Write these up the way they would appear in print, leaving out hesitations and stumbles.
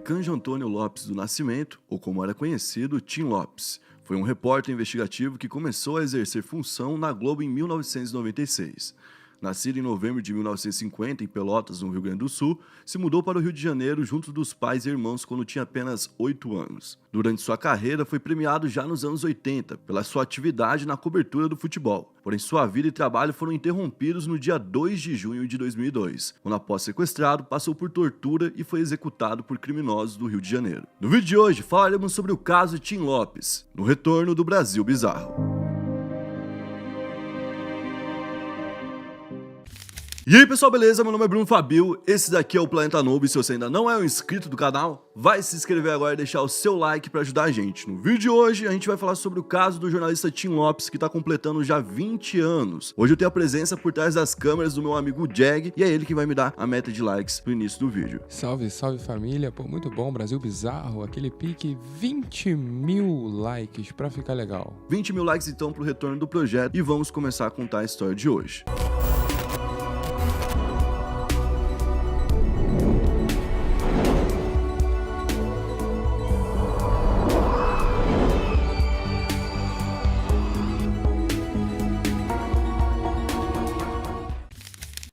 Arcanjo Antônio Lopes do Nascimento, ou como era conhecido, Tim Lopes, foi um repórter investigativo que começou a exercer função na Globo em 1996. Nascido em novembro de 1950 em Pelotas, no Rio Grande do Sul, se mudou para o Rio de Janeiro junto dos pais e irmãos quando tinha apenas 8 anos. Durante sua carreira, foi premiado já nos anos 80 pela sua atividade na cobertura do futebol. Porém, sua vida e trabalho foram interrompidos no dia 2 de junho de 2002, quando, após sequestrado, passou por tortura e foi executado por criminosos do Rio de Janeiro. No vídeo de hoje, falaremos sobre o caso Tim Lopes, no retorno do Brasil Bizarro. E aí pessoal, beleza? Meu nome é Bruno Fabio, esse daqui é o Planeta Noob. Se você ainda não é um inscrito do canal, vai se inscrever agora e deixar o seu like para ajudar a gente. No vídeo de hoje, a gente vai falar sobre o caso do jornalista Tim Lopes, que está completando já 20 anos. Hoje eu tenho a presença por trás das câmeras do meu amigo Jag, e é ele que vai me dar a meta de likes no início do vídeo. Salve, salve família, pô, muito bom, Brasil Bizarro, aquele pique 20 mil likes pra ficar legal. 20 mil likes então pro retorno do projeto e vamos começar a contar a história de hoje.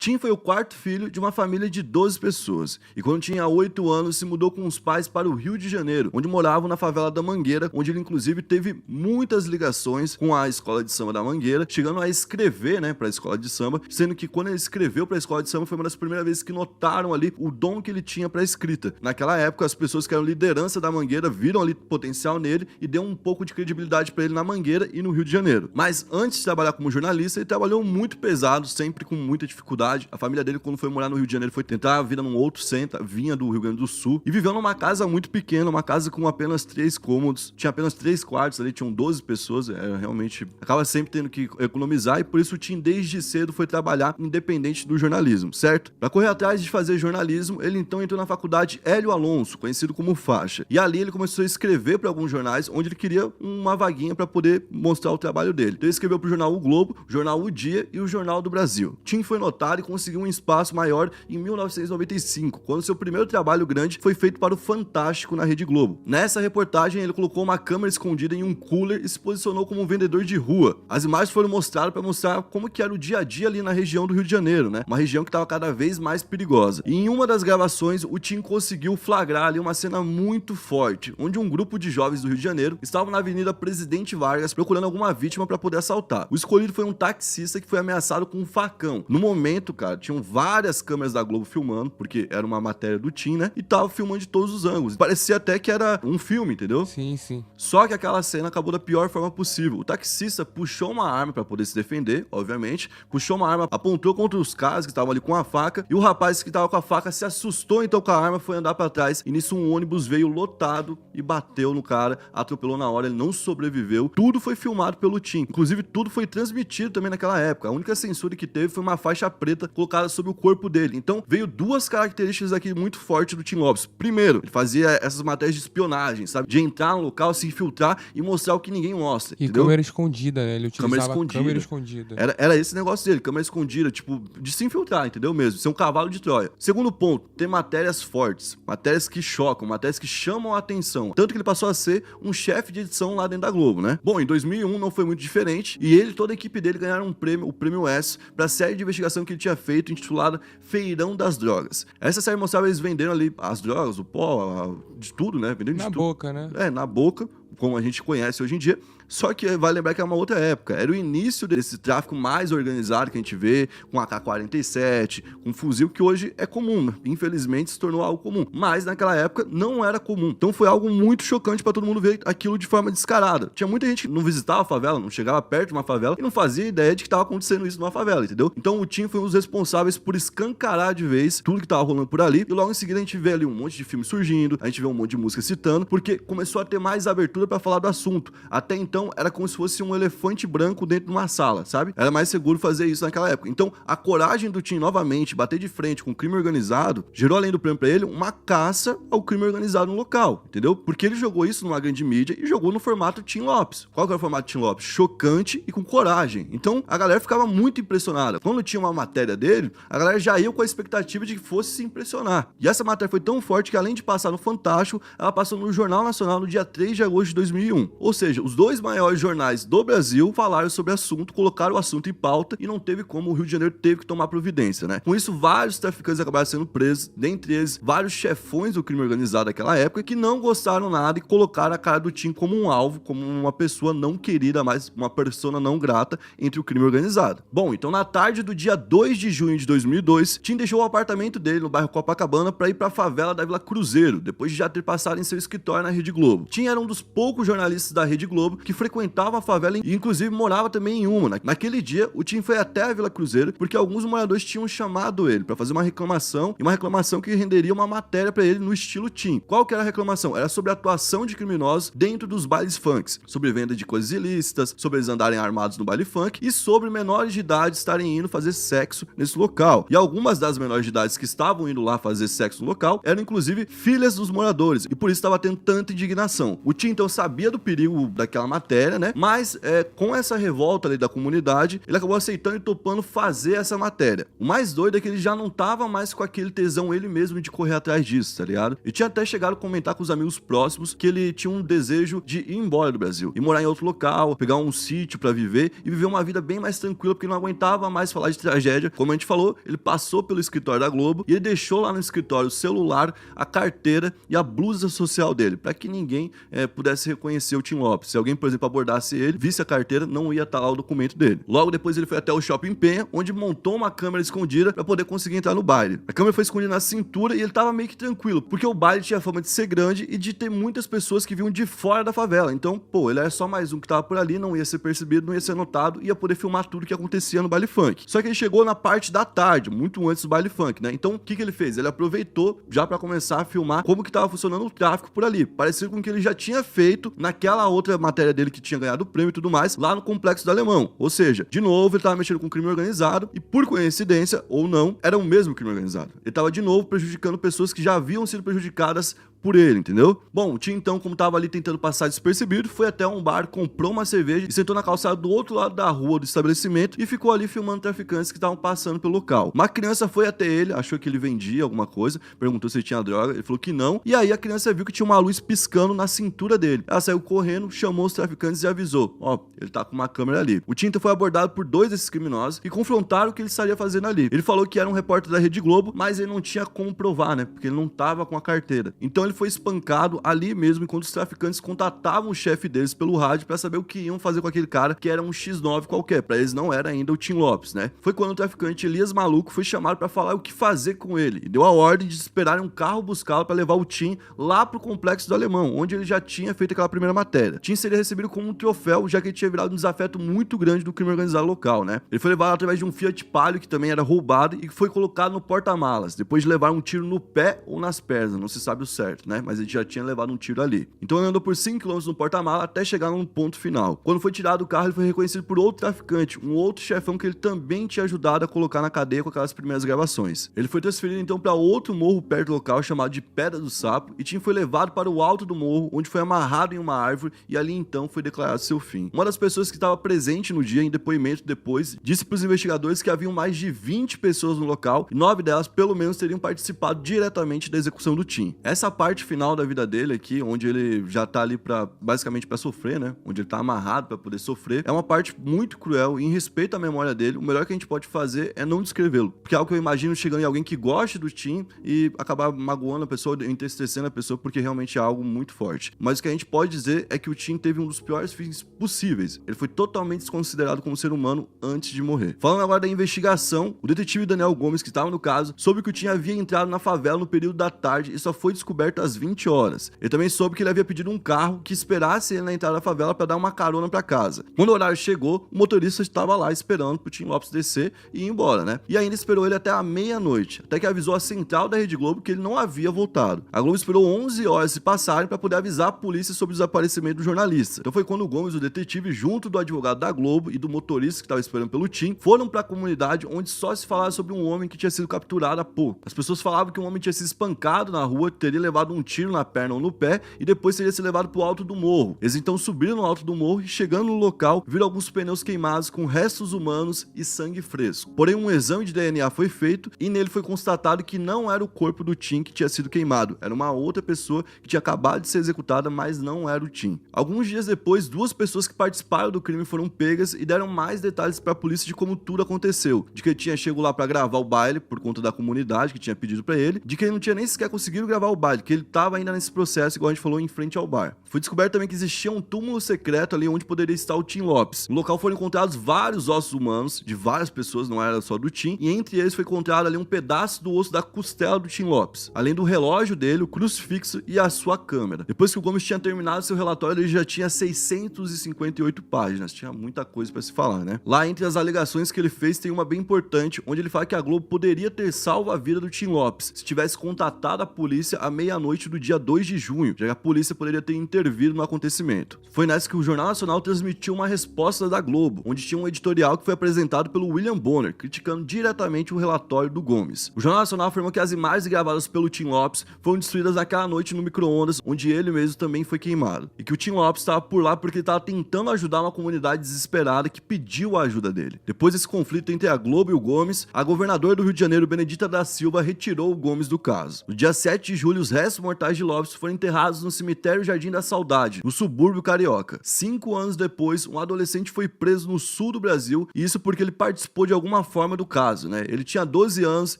Tim foi o quarto filho de uma família de 12 pessoas e quando tinha 8 anos se mudou com os pais para o Rio de Janeiro, onde moravam na favela da Mangueira, onde ele inclusive teve muitas ligações com a escola de samba da Mangueira, chegando a escrever, para a escola de samba, sendo que quando ele escreveu para a escola de samba foi uma das primeiras vezes que notaram ali o dom que ele tinha para escrita. Naquela época as pessoas que eram liderança da Mangueira viram ali potencial nele e deu um pouco de credibilidade para ele na Mangueira e no Rio de Janeiro. Mas antes de trabalhar como jornalista, ele trabalhou muito pesado, sempre com muita dificuldade. A família dele, quando foi morar no Rio de Janeiro, foi tentar a vida num outro centro, vinha do Rio Grande do Sul e viveu numa casa muito pequena, uma casa com apenas 3 cômodos, tinha apenas 3 quartos ali, tinham 12 pessoas, realmente acaba sempre tendo que economizar e por isso o Tim desde cedo foi trabalhar independente do jornalismo, certo? Para correr atrás de fazer jornalismo, ele então entrou na faculdade Hélio Alonso, conhecido como Faixa, e ali ele começou a escrever para alguns jornais, onde ele queria uma vaguinha para poder mostrar o trabalho dele. Então ele escreveu para o jornal O Globo, o jornal O Dia e o Jornal do Brasil. Tim foi notado e conseguiu um espaço maior em 1995, quando seu primeiro trabalho grande foi feito para o Fantástico na Rede Globo. Nessa reportagem, ele colocou uma câmera escondida em um cooler e se posicionou como um vendedor de rua. As imagens foram mostradas para mostrar como que era o dia a dia ali na região do Rio de Janeiro, uma região que estava cada vez mais perigosa. E em uma das gravações, o Tim conseguiu flagrar ali uma cena muito forte, onde um grupo de jovens do Rio de Janeiro estavam na Avenida Presidente Vargas procurando alguma vítima para poder assaltar. O escolhido foi um taxista que foi ameaçado com um facão. No momento, cara, tinham várias câmeras da Globo filmando, porque era uma matéria do Tim, e tava filmando de todos os ângulos. Parecia até que era um filme, entendeu? Sim, sim. Só que aquela cena acabou da pior forma possível. O taxista puxou uma arma pra poder se defender, obviamente, puxou uma arma, apontou contra os caras que estavam ali com a faca, e o rapaz que tava com a faca se assustou então com a arma, foi andar pra trás, e nisso um ônibus veio lotado e bateu no cara, atropelou na hora, ele não sobreviveu. Tudo foi filmado pelo Tim. Inclusive, tudo foi transmitido também naquela época. A única censura que teve foi uma faixa preta colocada sobre o corpo dele. Então, veio duas características aqui muito fortes do Tim Lopes. Primeiro, ele fazia essas matérias de espionagem, sabe? De entrar no local, se infiltrar e mostrar o que ninguém mostra, e entendeu? Câmera escondida, Ele utilizava câmera escondida. Era esse negócio dele, câmera escondida, tipo, de se infiltrar, entendeu mesmo? Ser um cavalo de Troia. Segundo ponto, ter matérias fortes, matérias que chocam, matérias que chamam a atenção. Tanto que ele passou a ser um chefe de edição lá dentro da Globo, Bom, em 2001 não foi muito diferente e ele e toda a equipe dele ganharam um prêmio, o Prêmio S, pra série de investigação que ele tinha feito, intitulada Feirão das Drogas. Essa série mostrava eles vendendo ali as drogas, o pó, de tudo, Vendendo de tudo. Na boca, Na boca, como a gente conhece hoje em dia. Só que vale lembrar que é uma outra época. Era o início desse tráfico mais organizado que a gente vê, com AK-47, com fuzil, que hoje é comum, Infelizmente se tornou algo comum. Mas naquela época não era comum. Então foi algo muito chocante pra todo mundo ver aquilo de forma descarada. Tinha muita gente que não visitava a favela, não chegava perto de uma favela e não fazia ideia de que estava acontecendo isso numa favela, entendeu? Então o Tim foi um dos responsáveis por escancarar de vez tudo que tava rolando por ali. E logo em seguida a gente vê ali um monte de filme surgindo, a gente vê um monte de música citando, porque começou a ter mais abertura abertura pra falar do assunto. Até então, era como se fosse um elefante branco dentro de uma sala, sabe? Era mais seguro fazer isso naquela época. Então, a coragem do Tim novamente bater de frente com o crime organizado gerou, além do prêmio pra ele, uma caça ao crime organizado no local, entendeu? Porque ele jogou isso numa grande mídia e jogou no formato Tim Lopes. Qual que era o formato Tim Lopes? Chocante e com coragem. Então, a galera ficava muito impressionada. Quando tinha uma matéria dele, a galera já ia com a expectativa de que fosse se impressionar. E essa matéria foi tão forte que, além de passar no Fantástico, ela passou no Jornal Nacional no dia 3 de agosto de 2001. Ou seja, os dois maiores jornais do Brasil falaram sobre o assunto, colocaram o assunto em pauta e não teve como, o Rio de Janeiro teve que tomar providência, né? Com isso, vários traficantes acabaram sendo presos, dentre eles vários chefões do crime organizado daquela época que não gostaram nada e colocaram a cara do Tim como um alvo, como uma pessoa não querida, mas uma persona não grata entre o crime organizado. Bom, então na tarde do dia 2 de junho de 2002, Tim deixou o apartamento dele no bairro Copacabana para ir para a favela da Vila Cruzeiro, depois de já ter passado em seu escritório na Rede Globo. Tim era um dos poucos jornalistas da Rede Globo que frequentava a favela e inclusive morava também em uma. Naquele dia, o Tim foi até a Vila Cruzeiro porque alguns moradores tinham chamado ele para fazer uma reclamação, e uma reclamação que renderia uma matéria para ele no estilo Tim. Qual que era a reclamação? Era sobre a atuação de criminosos dentro dos bailes funks, sobre venda de coisas ilícitas, sobre eles andarem armados no baile funk e sobre menores de idade estarem indo fazer sexo nesse local. E algumas das menores de idade que estavam indo lá fazer sexo no local eram inclusive filhas dos moradores, e por isso estava tendo tanta indignação. O Tim então sabia do perigo daquela matéria, né? Mas com essa revolta ali da comunidade, ele acabou aceitando e topando fazer essa matéria. O mais doido é que ele já não tava mais com aquele tesão ele mesmo de correr atrás disso, tá ligado? E tinha até chegado a comentar com os amigos próximos que ele tinha um desejo de ir embora do Brasil e morar em outro local, pegar um sítio pra viver e viver uma vida bem mais tranquila, porque ele não aguentava mais falar de tragédia. Como a gente falou, ele passou pelo escritório da Globo e ele deixou lá no escritório o celular, a carteira e a blusa social dele, pra que ninguém pudesse reconhecer o Tim Lopes. Se alguém, por exemplo, abordasse ele, visse a carteira, não ia estar lá o documento dele. Logo depois ele foi até o Shopping Penha, onde montou uma câmera escondida pra poder conseguir entrar no baile. A câmera foi escondida na cintura e ele tava meio que tranquilo, porque o baile tinha fama de ser grande e de ter muitas pessoas que vinham de fora da favela. Então, pô, ele era só mais um que tava por ali, não ia ser percebido, não ia ser notado, ia poder filmar tudo que acontecia no baile funk. Só que ele chegou na parte da tarde, muito antes do baile funk, né? Então, o que ele fez? Ele aproveitou já pra começar a filmar como que tava funcionando o tráfico por ali, parecido com o que ele já tinha feito naquela outra matéria dele que tinha ganhado o prêmio e tudo mais, lá no Complexo do Alemão. Ou seja, de novo, ele tava mexendo com crime organizado e, por coincidência ou não, era o mesmo crime organizado. Ele tava de novo prejudicando pessoas que já haviam sido prejudicadas por ele, entendeu? Bom, o Tim então, como tava ali tentando passar despercebido, foi até um bar, comprou uma cerveja e sentou na calçada do outro lado da rua do estabelecimento e ficou ali filmando traficantes que estavam passando pelo local. Uma criança foi até ele, achou que ele vendia alguma coisa, perguntou se ele tinha droga, ele falou que não, e aí a criança viu que tinha uma luz piscando na cintura dele. Ela saiu correndo, chamou os traficantes e avisou: ó, ele tá com uma câmera ali. O Tim então foi abordado por dois desses criminosos e confrontaram o que ele estaria fazendo ali. Ele falou que era um repórter da Rede Globo, mas ele não tinha como provar, né? Porque ele não tava com a carteira. Então ele foi espancado ali mesmo, enquanto os traficantes contatavam o chefe deles pelo rádio pra saber o que iam fazer com aquele cara, que era um X9 qualquer. Pra eles não era ainda o Tim Lopes, né? Foi quando o traficante Elias Maluco foi chamado pra falar o que fazer com ele e deu a ordem de esperar um carro buscá-lo pra levar o Tim lá pro Complexo do Alemão, onde ele já tinha feito aquela primeira matéria. Tim seria recebido como um troféu, já que ele tinha virado um desafeto muito grande do crime organizado local, né? Ele foi levado através de um Fiat Palio, que também era roubado, e foi colocado no porta-malas, depois de levar um tiro no pé ou nas pernas, não se sabe o certo, né? Mas ele já tinha levado um tiro ali. Então ele andou por 5 km no porta-mala até chegar num ponto final. Quando foi tirado do carro, ele foi reconhecido por outro traficante, um outro chefão que ele também tinha ajudado a colocar na cadeia com aquelas primeiras gravações. Ele foi transferido então para outro morro perto do local, chamado de Pedra do Sapo, e Tim foi levado para o alto do morro, onde foi amarrado em uma árvore, e ali então foi declarado seu fim. Uma das pessoas que estava presente no dia, em depoimento depois, disse para os investigadores que haviam mais de 20 pessoas no local, e 9 delas pelo menos teriam participado diretamente da execução do Tim. Essa parte final da vida dele aqui, onde ele já tá ali basicamente para sofrer, né? Onde ele tá amarrado para poder sofrer, é uma parte muito cruel, e em respeito à memória dele, o melhor que a gente pode fazer é não descrevê-lo, porque é algo que eu imagino chegando em alguém que goste do Tim e acabar magoando a pessoa, entristecendo a pessoa, porque realmente é algo muito forte. Mas o que a gente pode dizer é que o Tim teve um dos piores fins possíveis. Ele foi totalmente desconsiderado como ser humano antes de morrer. Falando agora da investigação, o detetive Daniel Gomes, que estava no caso, soube que o Tim havia entrado na favela no período da tarde e só foi descoberto perto das 20 horas. Ele também soube que ele havia pedido um carro que esperasse ele na entrada da favela para dar uma carona para casa. Quando o horário chegou, o motorista estava lá esperando pro Tim Lopes descer e ir embora, né? E ainda esperou ele até a meia-noite, até que avisou a central da Rede Globo que ele não havia voltado. A Globo esperou 11 horas se passarem para poder avisar a polícia sobre o desaparecimento do jornalista. Então foi quando o Gomes, o detetive, junto do advogado da Globo e do motorista que estava esperando pelo Tim, foram para a comunidade onde só se falava sobre um homem que tinha sido capturado há pouco. As pessoas falavam que um homem tinha sido espancado na rua, teria levado um tiro na perna ou no pé e depois teria sido levado para o alto do morro. Eles então subiram no alto do morro e, chegando no local, viram alguns pneus queimados com restos humanos e sangue fresco. Porém, um exame de DNA foi feito e nele foi constatado que não era o corpo do Tim que tinha sido queimado, era uma outra pessoa que tinha acabado de ser executada, mas não era o Tim. Alguns dias depois, duas pessoas que participaram do crime foram pegas e deram mais detalhes para a polícia de como tudo aconteceu, de que ele tinha chegado lá para gravar o baile por conta da comunidade que tinha pedido para ele, de que ele não tinha nem sequer conseguido gravar o baile, que ele estava ainda nesse processo, igual a gente falou, em frente ao bar. Foi descoberto também que existia um túmulo secreto ali onde poderia estar o Tim Lopes. No local foram encontrados vários ossos humanos de várias pessoas, não era só do Tim, e entre eles foi encontrado ali um pedaço do osso da costela do Tim Lopes, além do relógio dele, o crucifixo e a sua câmera. Depois que o Gomes tinha terminado seu relatório, ele já tinha 658 páginas, tinha muita coisa para se falar, né? Lá entre as alegações que ele fez tem uma bem importante, onde ele fala que a Globo poderia ter salvo a vida do Tim Lopes se tivesse contatado a polícia à meia-noite do dia 2 de junho, já que a polícia poderia ter intervido no acontecimento. Foi nessa que o Jornal Nacional transmitiu uma resposta da Globo, onde tinha um editorial que foi apresentado pelo William Bonner, criticando diretamente o relatório do Gomes. O Jornal Nacional afirmou que as imagens gravadas pelo Tim Lopes foram destruídas naquela noite no micro-ondas, onde ele mesmo também foi queimado, e que o Tim Lopes estava por lá porque ele estava tentando ajudar uma comunidade desesperada que pediu a ajuda dele. Depois desse conflito entre a Globo e o Gomes, a governadora do Rio de Janeiro, Benedita da Silva, retirou o Gomes do caso. No dia 7 de julho, os restos mortais de Lopes foram enterrados no cemitério Jardim da Saudade, no subúrbio carioca. 5 anos depois, um adolescente foi preso no sul do Brasil, e isso porque ele participou de alguma forma do caso, né? Ele tinha 12 anos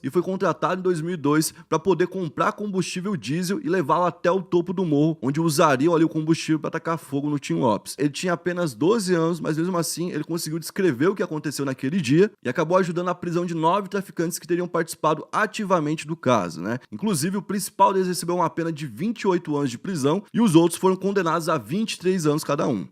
e foi contratado em 2002 para poder comprar combustível diesel e levá-lo até o topo do morro, onde usariam ali o combustível para tacar fogo no Tim Lopes. Ele tinha apenas 12 anos, mas mesmo assim ele conseguiu descrever o que aconteceu naquele dia e acabou ajudando a prisão de 9 traficantes que teriam participado ativamente do caso, né? Inclusive, o principal deles recebeu uma pena de 28 anos de prisão e os outros foram condenados a 23 anos cada um.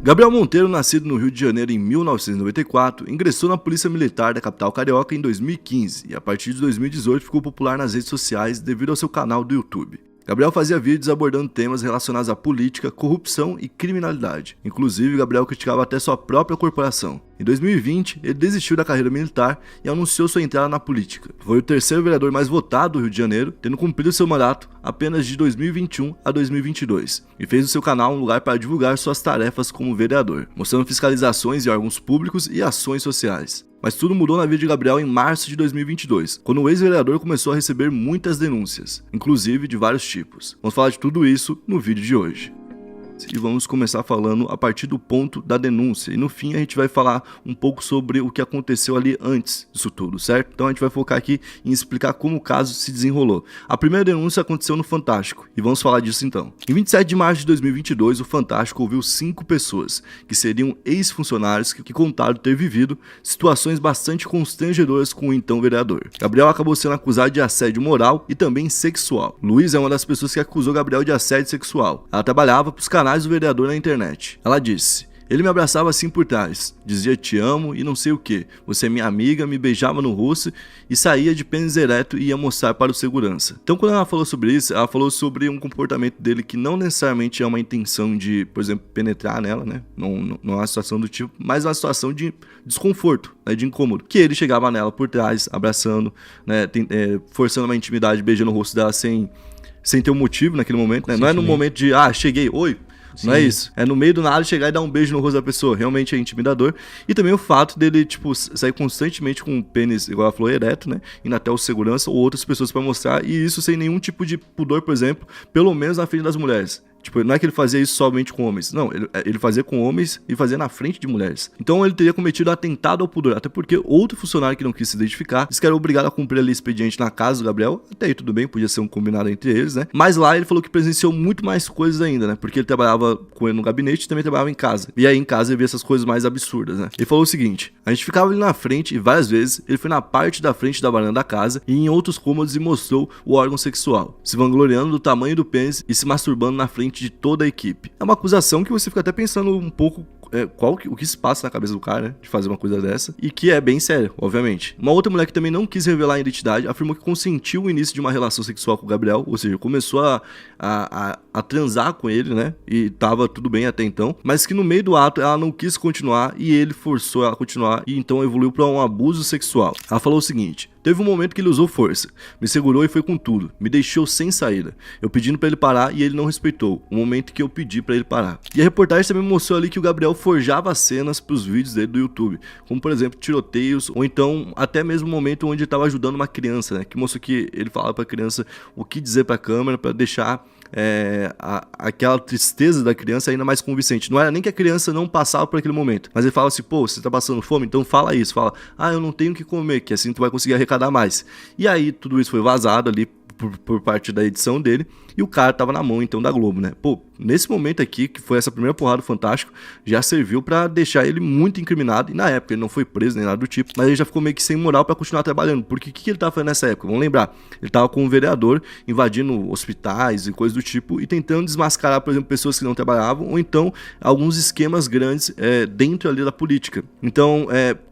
Gabriel Monteiro, nascido no Rio de Janeiro em 1994, ingressou na Polícia Militar da capital carioca em 2015 e a partir de 2018 ficou popular nas redes sociais devido ao seu canal do YouTube. Gabriel fazia vídeos abordando temas relacionados à política, corrupção e criminalidade. Inclusive, Gabriel criticava até sua própria corporação. Em 2020, ele desistiu da carreira militar e anunciou sua entrada na política. Foi o terceiro vereador mais votado do Rio de Janeiro, tendo cumprido seu mandato apenas de 2021 a 2022, e fez do seu canal um lugar para divulgar suas tarefas como vereador, mostrando fiscalizações de órgãos públicos e ações sociais. Mas tudo mudou na vida de Gabriel em março de 2022, quando o ex-vereador começou a receber muitas denúncias, inclusive de vários tipos. Vamos falar de tudo isso no vídeo de hoje. E vamos começar falando a partir do ponto da denúncia. E no fim a gente vai falar um pouco sobre o que aconteceu ali antes disso tudo, certo? Então a gente vai focar aqui em explicar como o caso se desenrolou. A primeira denúncia aconteceu no Fantástico, e vamos falar disso então. Em 27 de março de 2022, o Fantástico ouviu 5 pessoas, que seriam ex-funcionários que contaram ter vivido situações bastante constrangedoras com o então vereador. Gabriel acabou sendo acusado de assédio moral e também sexual. Luiz é uma das pessoas que acusou Gabriel de assédio sexual. Ela trabalhava para os canais do vereador na internet. Ela disse: ele me abraçava assim por trás, dizia te amo e não sei o que, você é minha amiga, me beijava no rosto e saía de pênis ereto e ia mostrar para o segurança. Então quando ela falou sobre isso, ela falou sobre um comportamento dele que não necessariamente é uma intenção de, por exemplo, penetrar nela, né? Não é uma situação do tipo, mas uma situação de desconforto, né? De incômodo. Que ele chegava nela por trás, abraçando, né? Forçando uma intimidade, beijando o rosto dela sem ter um motivo naquele momento, né? Não é no momento de, cheguei, oi. Sim. Não é isso. É no meio do nada chegar e dar um beijo no rosto da pessoa. Realmente é intimidador. E também o fato dele, tipo, sair constantemente com o pênis, igual ela falou, ereto, né? Indo até o segurança ou outras pessoas pra mostrar. E isso sem nenhum tipo de pudor, por exemplo, pelo menos na frente das mulheres. Tipo, não é que ele fazia isso somente com homens. Não, ele fazia com homens e fazia na frente de mulheres. Então ele teria cometido atentado ao pudor. Até porque outro funcionário que não quis se identificar disse que era obrigado a cumprir ali expediente na casa do Gabriel. Até aí tudo bem, podia ser um combinado entre eles, né? Mas lá ele falou que presenciou muito mais coisas ainda, né? Porque ele trabalhava com ele no gabinete e também trabalhava em casa. E aí em casa ele via essas coisas mais absurdas, né? Ele falou o seguinte: a gente ficava ali na frente e várias vezes ele foi na parte da frente da varanda da casa e em outros cômodos e mostrou o órgão sexual, se vangloriando do tamanho do pênis e se masturbando na frente de toda a equipe. É uma acusação que você fica até pensando um pouco o que se passa na cabeça do cara, né, de fazer uma coisa dessa, e que é bem sério, obviamente. Uma outra mulher que também não quis revelar a identidade afirmou que consentiu o início de uma relação sexual com o Gabriel, ou seja, começou a transar com ele, né, e tava tudo bem até então, mas que no meio do ato ela não quis continuar e ele forçou ela a continuar e então evoluiu para um abuso sexual. Ela falou o seguinte: teve um momento que ele usou força, me segurou e foi com tudo, me deixou sem saída. Eu pedindo pra ele parar e ele não respeitou, o momento que eu pedi pra ele parar. E a reportagem também mostrou ali que o Gabriel forjava cenas pros vídeos dele do YouTube, como por exemplo tiroteios, ou então até mesmo o momento onde ele estava ajudando uma criança, né, que mostrou que ele falava pra criança o que dizer pra câmera pra deixar aquela tristeza da criança ainda mais convincente. Não era nem que a criança não passava por aquele momento, mas ele fala assim: pô, você tá passando fome? Então fala isso, fala: ah, eu não tenho o que comer, que assim tu vai conseguir arrecadar mais. E aí tudo isso foi vazado ali por parte da edição dele, e o cara tava na mão então da Globo, né? Pô, nesse momento aqui, que foi essa primeira porrada do Fantástico, já serviu pra deixar ele muito incriminado, e na época ele não foi preso nem nada do tipo, mas ele já ficou meio que sem moral pra continuar trabalhando, porque o que ele tava fazendo nessa época? Vamos lembrar, ele tava com um vereador invadindo hospitais e coisas do tipo, e tentando desmascarar, por exemplo, pessoas que não trabalhavam, ou então alguns esquemas grandes dentro ali da política. Então,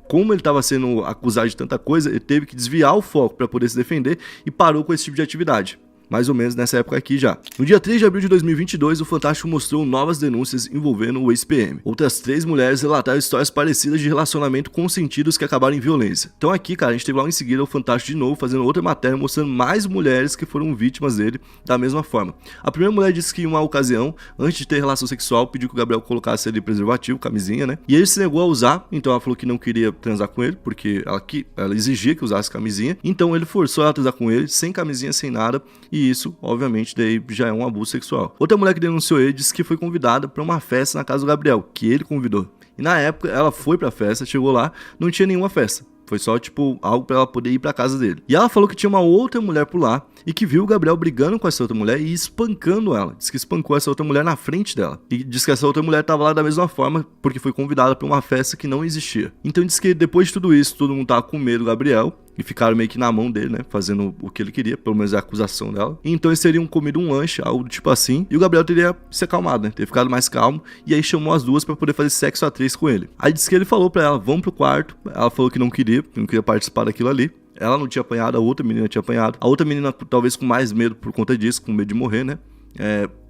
como ele estava sendo acusado de tanta coisa, ele teve que desviar o foco para poder se defender e parou com esse tipo de atividade. Mais ou menos nessa época aqui já. No dia 3 de abril de 2022, o Fantástico mostrou novas denúncias envolvendo o ex-PM. Outras 3 mulheres relataram histórias parecidas de relacionamento consentidos que acabaram em violência. Então aqui, cara, a gente teve logo em seguida o Fantástico de novo fazendo outra matéria mostrando mais mulheres que foram vítimas dele da mesma forma. A primeira mulher disse que em uma ocasião, antes de ter relação sexual, pediu que o Gabriel colocasse ali preservativo, camisinha, né? E ele se negou a usar, então ela falou que não queria transar com ele, porque ela exigia que usasse camisinha. Então ele forçou ela a transar com ele, sem camisinha, sem nada. E isso, obviamente, daí já é um abuso sexual. Outra mulher que denunciou ele disse que foi convidada para uma festa na casa do Gabriel, que ele convidou. E na época, ela foi pra festa, chegou lá, não tinha nenhuma festa. Foi só, tipo, algo pra ela poder ir pra casa dele. E ela falou que tinha uma outra mulher por lá e que viu o Gabriel brigando com essa outra mulher e espancando ela. Diz que espancou essa outra mulher na frente dela. E diz que essa outra mulher tava lá da mesma forma porque foi convidada pra uma festa que não existia. Então diz que depois de tudo isso, todo mundo tava com medo do Gabriel. E ficaram meio que na mão dele, né? Fazendo o que ele queria, pelo menos é a acusação dela. E então eles teriam comido um lanche, algo do tipo assim. E o Gabriel teria se acalmado, né? Ter ficado mais calmo. E aí chamou as duas pra poder fazer sexo a 3 com ele. Aí disse que ele falou pra ela: vamos pro quarto. Ela falou que não queria participar daquilo ali. Ela não tinha apanhado, a outra menina tinha apanhado. A outra menina, talvez com mais medo por conta disso, com medo de morrer, né?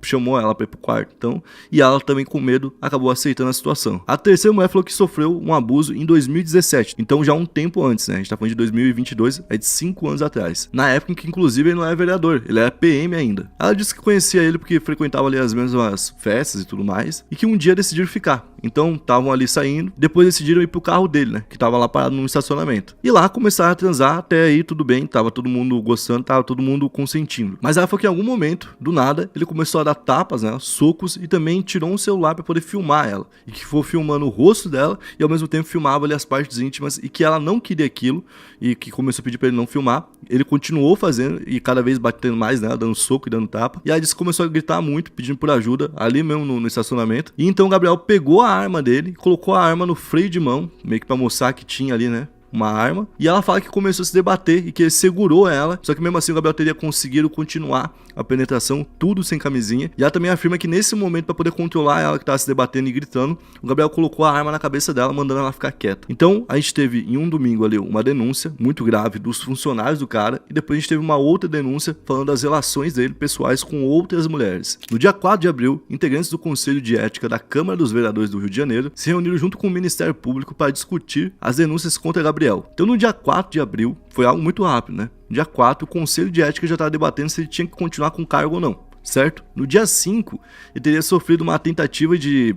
Chamou ela pra ir pro quarto, então, e ela também com medo acabou aceitando a situação. A terceira mulher falou que sofreu um abuso em 2017, então já um tempo antes, né? A gente tá falando de 2022, é de 5 anos atrás. Na época em que inclusive ele não era vereador, ele era PM ainda. Ela disse que conhecia ele porque frequentava ali as mesmas festas e tudo mais, e que um dia decidiram ficar. Então estavam ali saindo, depois decidiram ir pro carro dele, né? Que tava lá parado num estacionamento. E lá começaram a transar, até aí tudo bem, tava todo mundo gostando, tava todo mundo consentindo. Mas ela falou que em algum momento, do nada, ele começou a dar tapas, né, socos, e também tirou um celular para poder filmar ela, e que foi filmando o rosto dela e ao mesmo tempo filmava ali as partes íntimas, e que ela não queria aquilo e que começou a pedir para ele não filmar. Ele continuou fazendo e cada vez batendo mais nela, dando soco e dando tapa, e aí disse que começou a gritar muito, pedindo por ajuda ali mesmo no estacionamento. E então o Gabriel pegou a arma dele, colocou a arma no freio de mão, meio que para mostrar que tinha ali, né, uma arma, e ela fala que começou a se debater e que ele segurou ela, só que mesmo assim o Gabriel teria conseguido continuar a penetração, tudo sem camisinha. E ela também afirma que nesse momento, para poder controlar ela que estava se debatendo e gritando, o Gabriel colocou a arma na cabeça dela, mandando ela ficar quieta. Então a gente teve em um domingo ali uma denúncia muito grave dos funcionários do cara, e depois a gente teve uma outra denúncia falando das relações dele pessoais com outras mulheres. No dia 4 de abril, integrantes do Conselho de Ética da Câmara dos Vereadores do Rio de Janeiro se reuniram junto com o Ministério Público para discutir as denúncias contra Gabriel. Então no dia 4 de abril, foi algo muito rápido, né? No dia 4, o Conselho de Ética já estava debatendo se ele tinha que continuar com o cargo ou não, certo? No dia 5, ele teria sofrido uma tentativa de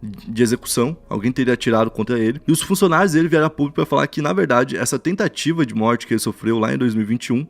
de execução, alguém teria atirado contra ele, e os funcionários dele vieram a público para falar que, na verdade, essa tentativa de morte que ele sofreu lá em 2021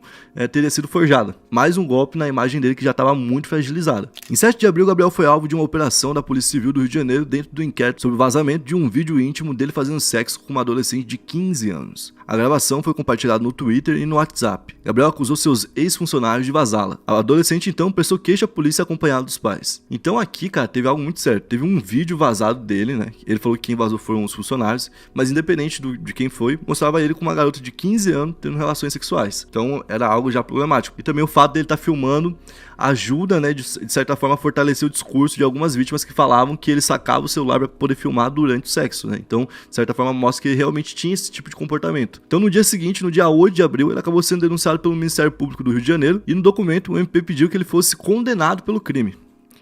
teria sido forjada. Mais um golpe na imagem dele que já estava muito fragilizada. Em 7 de abril, Gabriel foi alvo de uma operação da Polícia Civil do Rio de Janeiro dentro do inquérito sobre o vazamento de um vídeo íntimo dele fazendo sexo com uma adolescente de 15 anos. A gravação foi compartilhada no Twitter e no WhatsApp. Gabriel acusou seus ex-funcionários de vazá-la. A adolescente, então, prestou queixa à polícia acompanhado dos pais. Então aqui, cara, teve algo muito certo. Teve um vídeo vazado dele, né? Ele falou que quem vazou foram os funcionários, mas independente de quem foi, mostrava ele com uma garota de 15 anos tendo relações sexuais. Então era algo já problemático. E também o fato dele estar filmando ajuda, né, de certa forma, a fortalecer o discurso de algumas vítimas que falavam que ele sacava o celular para poder filmar durante o sexo, né? Então, de certa forma, mostra que ele realmente tinha esse tipo de comportamento. Então, no dia seguinte, no dia 8 de abril, ele acabou sendo denunciado pelo Ministério Público do Rio de Janeiro e no documento o MP pediu que ele fosse condenado pelo crime.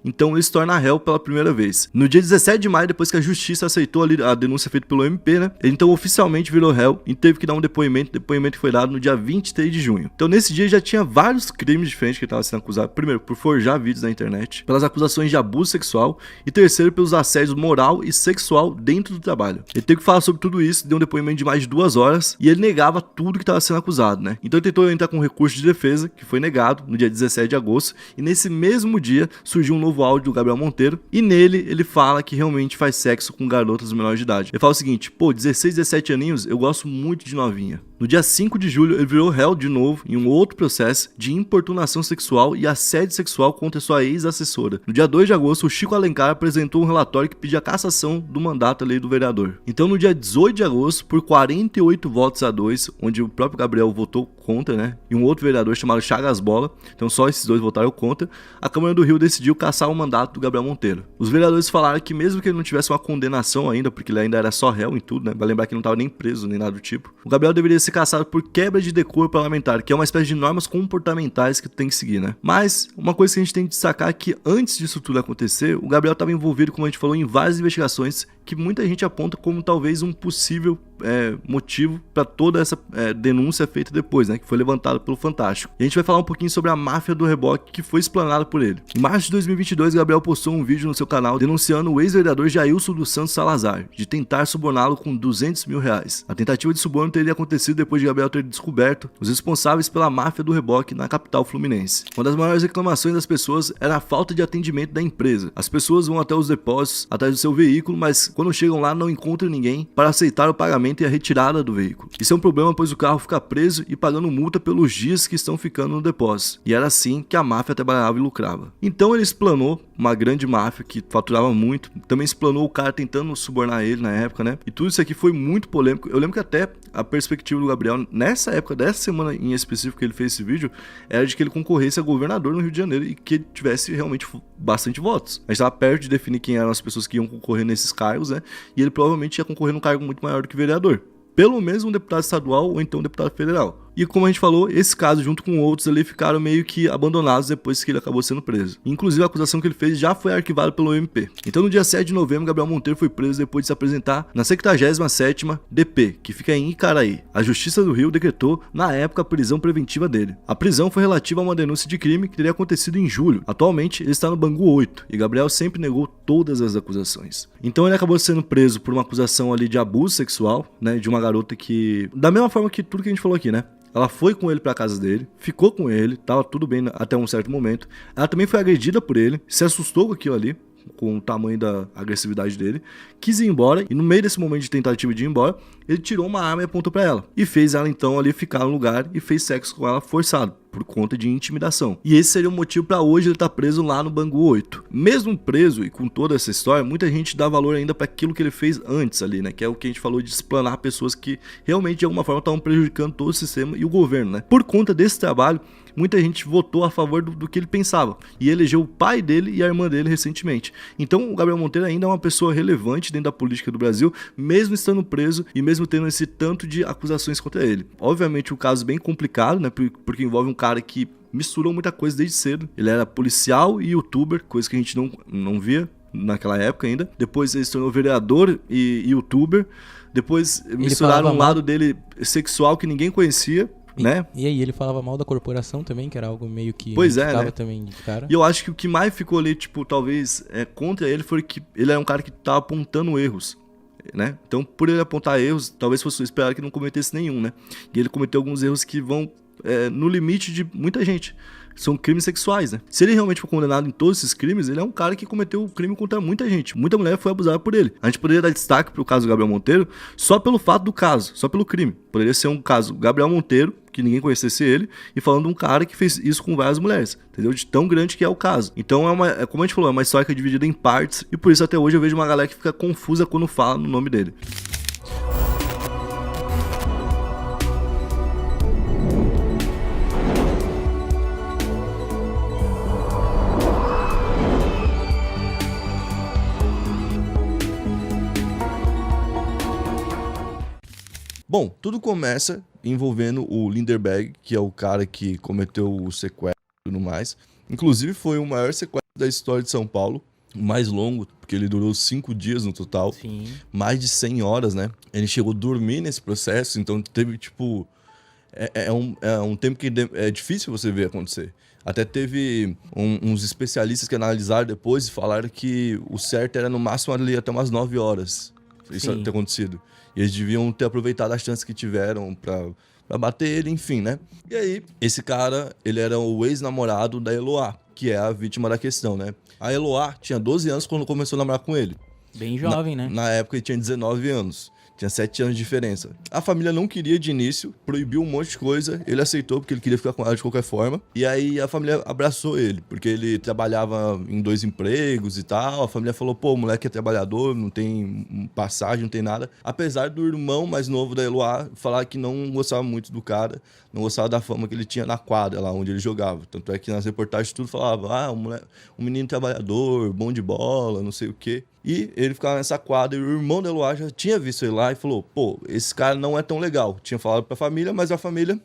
Então ele se torna réu pela primeira vez. No dia 17 de maio, depois que a justiça aceitou a denúncia feita pelo MP, né? Ele então oficialmente virou réu e teve que dar um depoimento. O depoimento foi dado no dia 23 de junho. Então nesse dia já tinha vários crimes diferentes que ele estava sendo acusado. Primeiro, por forjar vídeos na internet, pelas acusações de abuso sexual e terceiro, pelos assédios moral e sexual dentro do trabalho. Ele teve que falar sobre tudo isso, deu um depoimento de mais de 2 horas e ele negava tudo que estava sendo acusado, né? Então ele tentou entrar com um recurso de defesa, que foi negado no dia 17 de agosto e nesse mesmo dia surgiu um novo áudio do Gabriel Monteiro, e nele ele fala que realmente faz sexo com garotas menores de idade. Ele fala o seguinte: pô, 16, 17 aninhos, eu gosto muito de novinha. No dia 5 de julho, ele virou réu de novo em um outro processo de importunação sexual e assédio sexual contra sua ex-assessora. No dia 2 de agosto, o Chico Alencar apresentou um relatório que pedia a cassação do mandato ali do vereador. Então, no dia 18 de agosto, por 48 votos a 2, onde o próprio Gabriel votou contra, né, e um outro vereador chamado Chagas Bola, então só esses dois votaram contra, a Câmara do Rio decidiu cassar o mandato do Gabriel Monteiro. Os vereadores falaram que mesmo que ele não tivesse uma condenação ainda, porque ele ainda era só réu em tudo, né, vai lembrar que ele não estava nem preso nem nada do tipo, o Gabriel deveria ser caçado por quebra de decoro parlamentar, que é uma espécie de normas comportamentais que tu tem que seguir, né? Mas uma coisa que a gente tem que destacar é que antes disso tudo acontecer, o Gabriel estava envolvido, como a gente falou, em várias investigações que muita gente aponta como talvez um possível motivo para toda essa denúncia feita depois, né, que foi levantada pelo Fantástico. E a gente vai falar um pouquinho sobre a máfia do reboque que foi explanada por ele. Em março de 2022, Gabriel postou um vídeo no seu canal denunciando o ex-vereador Jailson dos Santos Salazar de tentar suborná-lo com R$200 mil. A tentativa de suborno teria acontecido depois de Gabriel ter descoberto os responsáveis pela máfia do reboque na capital fluminense. Uma das maiores reclamações das pessoas era a falta de atendimento da empresa. As pessoas vão até os depósitos, atrás do seu veículo, mas quando chegam lá não encontram ninguém para aceitar o pagamento e a retirada do veículo. Isso é um problema, pois o carro fica preso e pagando multa pelos dias que estão ficando no depósito. E era assim que a máfia trabalhava e lucrava. Então ele explanou uma grande máfia que faturava muito. Também explanou o cara tentando subornar ele na época, né? E tudo isso aqui foi muito polêmico. Eu lembro que até a perspectiva do Gabriel, nessa época, dessa semana em específico que ele fez esse vídeo, era de que ele concorresse a governador no Rio de Janeiro e que ele tivesse realmente bastante votos. A gente estava perto de definir quem eram as pessoas que iam concorrer nesses cargos, né? E ele provavelmente ia concorrer num cargo muito maior do que vereador. Pelo menos um deputado estadual ou então um deputado federal. E como a gente falou, esse caso, junto com outros ali, ficaram meio que abandonados depois que ele acabou sendo preso. Inclusive, a acusação que ele fez já foi arquivada pelo MP. Então, no dia 7 de novembro, Gabriel Monteiro foi preso depois de se apresentar na 77ª DP, que fica em Icaraí. A Justiça do Rio decretou, na época, a prisão preventiva dele. A prisão foi relativa a uma denúncia de crime que teria acontecido em julho. Atualmente, ele está no Bangu 8, e Gabriel sempre negou todas as acusações. Então, ele acabou sendo preso por uma acusação ali de abuso sexual, né, de uma garota que... Da mesma forma que tudo que a gente falou aqui, né? Ela foi com ele pra casa dele, ficou com ele, tava tudo bem até um certo momento. Ela também foi agredida por ele, se assustou com aquilo ali, com o tamanho da agressividade dele, quis ir embora, e no meio desse momento de tentativa de ir embora, ele tirou uma arma e apontou pra ela. E fez ela então ali ficar no lugar e fez sexo com ela forçado, por conta de intimidação. E esse seria o motivo pra hoje ele estar preso lá no Bangu 8. Mesmo preso e com toda essa história, muita gente dá valor ainda pra aquilo que ele fez antes ali, né? Que é o que a gente falou de explanar pessoas que realmente de alguma forma estavam prejudicando todo o sistema e o governo, né? Por conta desse trabalho, muita gente votou a favor do que ele pensava e elegeu o pai dele e a irmã dele recentemente. Então o Gabriel Monteiro ainda é uma pessoa relevante dentro da política do Brasil, mesmo estando preso e mesmo tendo esse tanto de acusações contra ele. Obviamente um caso bem complicado, né, porque envolve um cara que misturou muita coisa desde cedo. Ele era policial e youtuber, coisa que a gente não via naquela época ainda. Depois ele se tornou vereador e youtuber. Depois misturaram um lado dele sexual que ninguém conhecia. né? E aí, ele falava mal da corporação também, que era algo meio que Pois é, ficava né? também de cara. E eu acho que o que mais ficou ali, tipo, talvez contra ele foi que ele era um cara que tava apontando erros, né? Então, por ele apontar erros, talvez fosse esperar que não cometesse nenhum, né? E ele cometeu alguns erros que vão no limite de muita gente. São crimes sexuais, né? Se ele realmente for condenado em todos esses crimes, ele é um cara que cometeu crime contra muita gente. Muita mulher foi abusada por ele. A gente poderia dar destaque pro caso do Gabriel Monteiro só pelo fato do caso, só pelo crime. Poderia ser um caso Gabriel Monteiro, que ninguém conhecesse ele, e falando de um cara que fez isso com várias mulheres, entendeu? De tão grande que é o caso. Então, como a gente falou, é uma história que é dividida em partes, e por isso até hoje eu vejo uma galera que fica confusa quando fala no nome dele. Bom, tudo começa envolvendo o Lindenberg, que é o cara que cometeu o sequestro e tudo mais. Inclusive foi o maior sequestro da história de São Paulo, o mais longo, porque ele durou 5 dias no total. Sim. Mais de 100 horas, né? Ele chegou a dormir nesse processo, então teve, tipo... É um tempo que é difícil você ver acontecer. Até teve uns especialistas que analisaram depois e falaram que o certo era no máximo ali até umas 9 horas. Isso ter acontecido. E eles deviam ter aproveitado as chances que tiveram pra bater ele, enfim, né? E aí, esse cara, ele era o ex-namorado da Eloá, que é a vítima da questão, né? A Eloá tinha 12 anos quando começou a namorar com ele. Bem jovem, né? Na época ele tinha 19 anos. Tinha 7 anos de diferença. A família não queria de início, proibiu um monte de coisa. Ele aceitou porque ele queria ficar com ela de qualquer forma. E aí a família abraçou ele, porque ele trabalhava em 2 empregos e tal. A família falou, pô, o moleque é trabalhador, não tem passagem, não tem nada. Apesar do irmão mais novo da Eloá falar que não gostava muito do cara, não gostava da fama que ele tinha na quadra, lá onde ele jogava. Tanto é que nas reportagens tudo falava, um menino trabalhador, bom de bola, não sei o quê. E ele ficava nessa quadra e o irmão da Eloá já tinha visto ele lá e falou, pô, esse cara não é tão legal. Tinha falado pra família, mas a família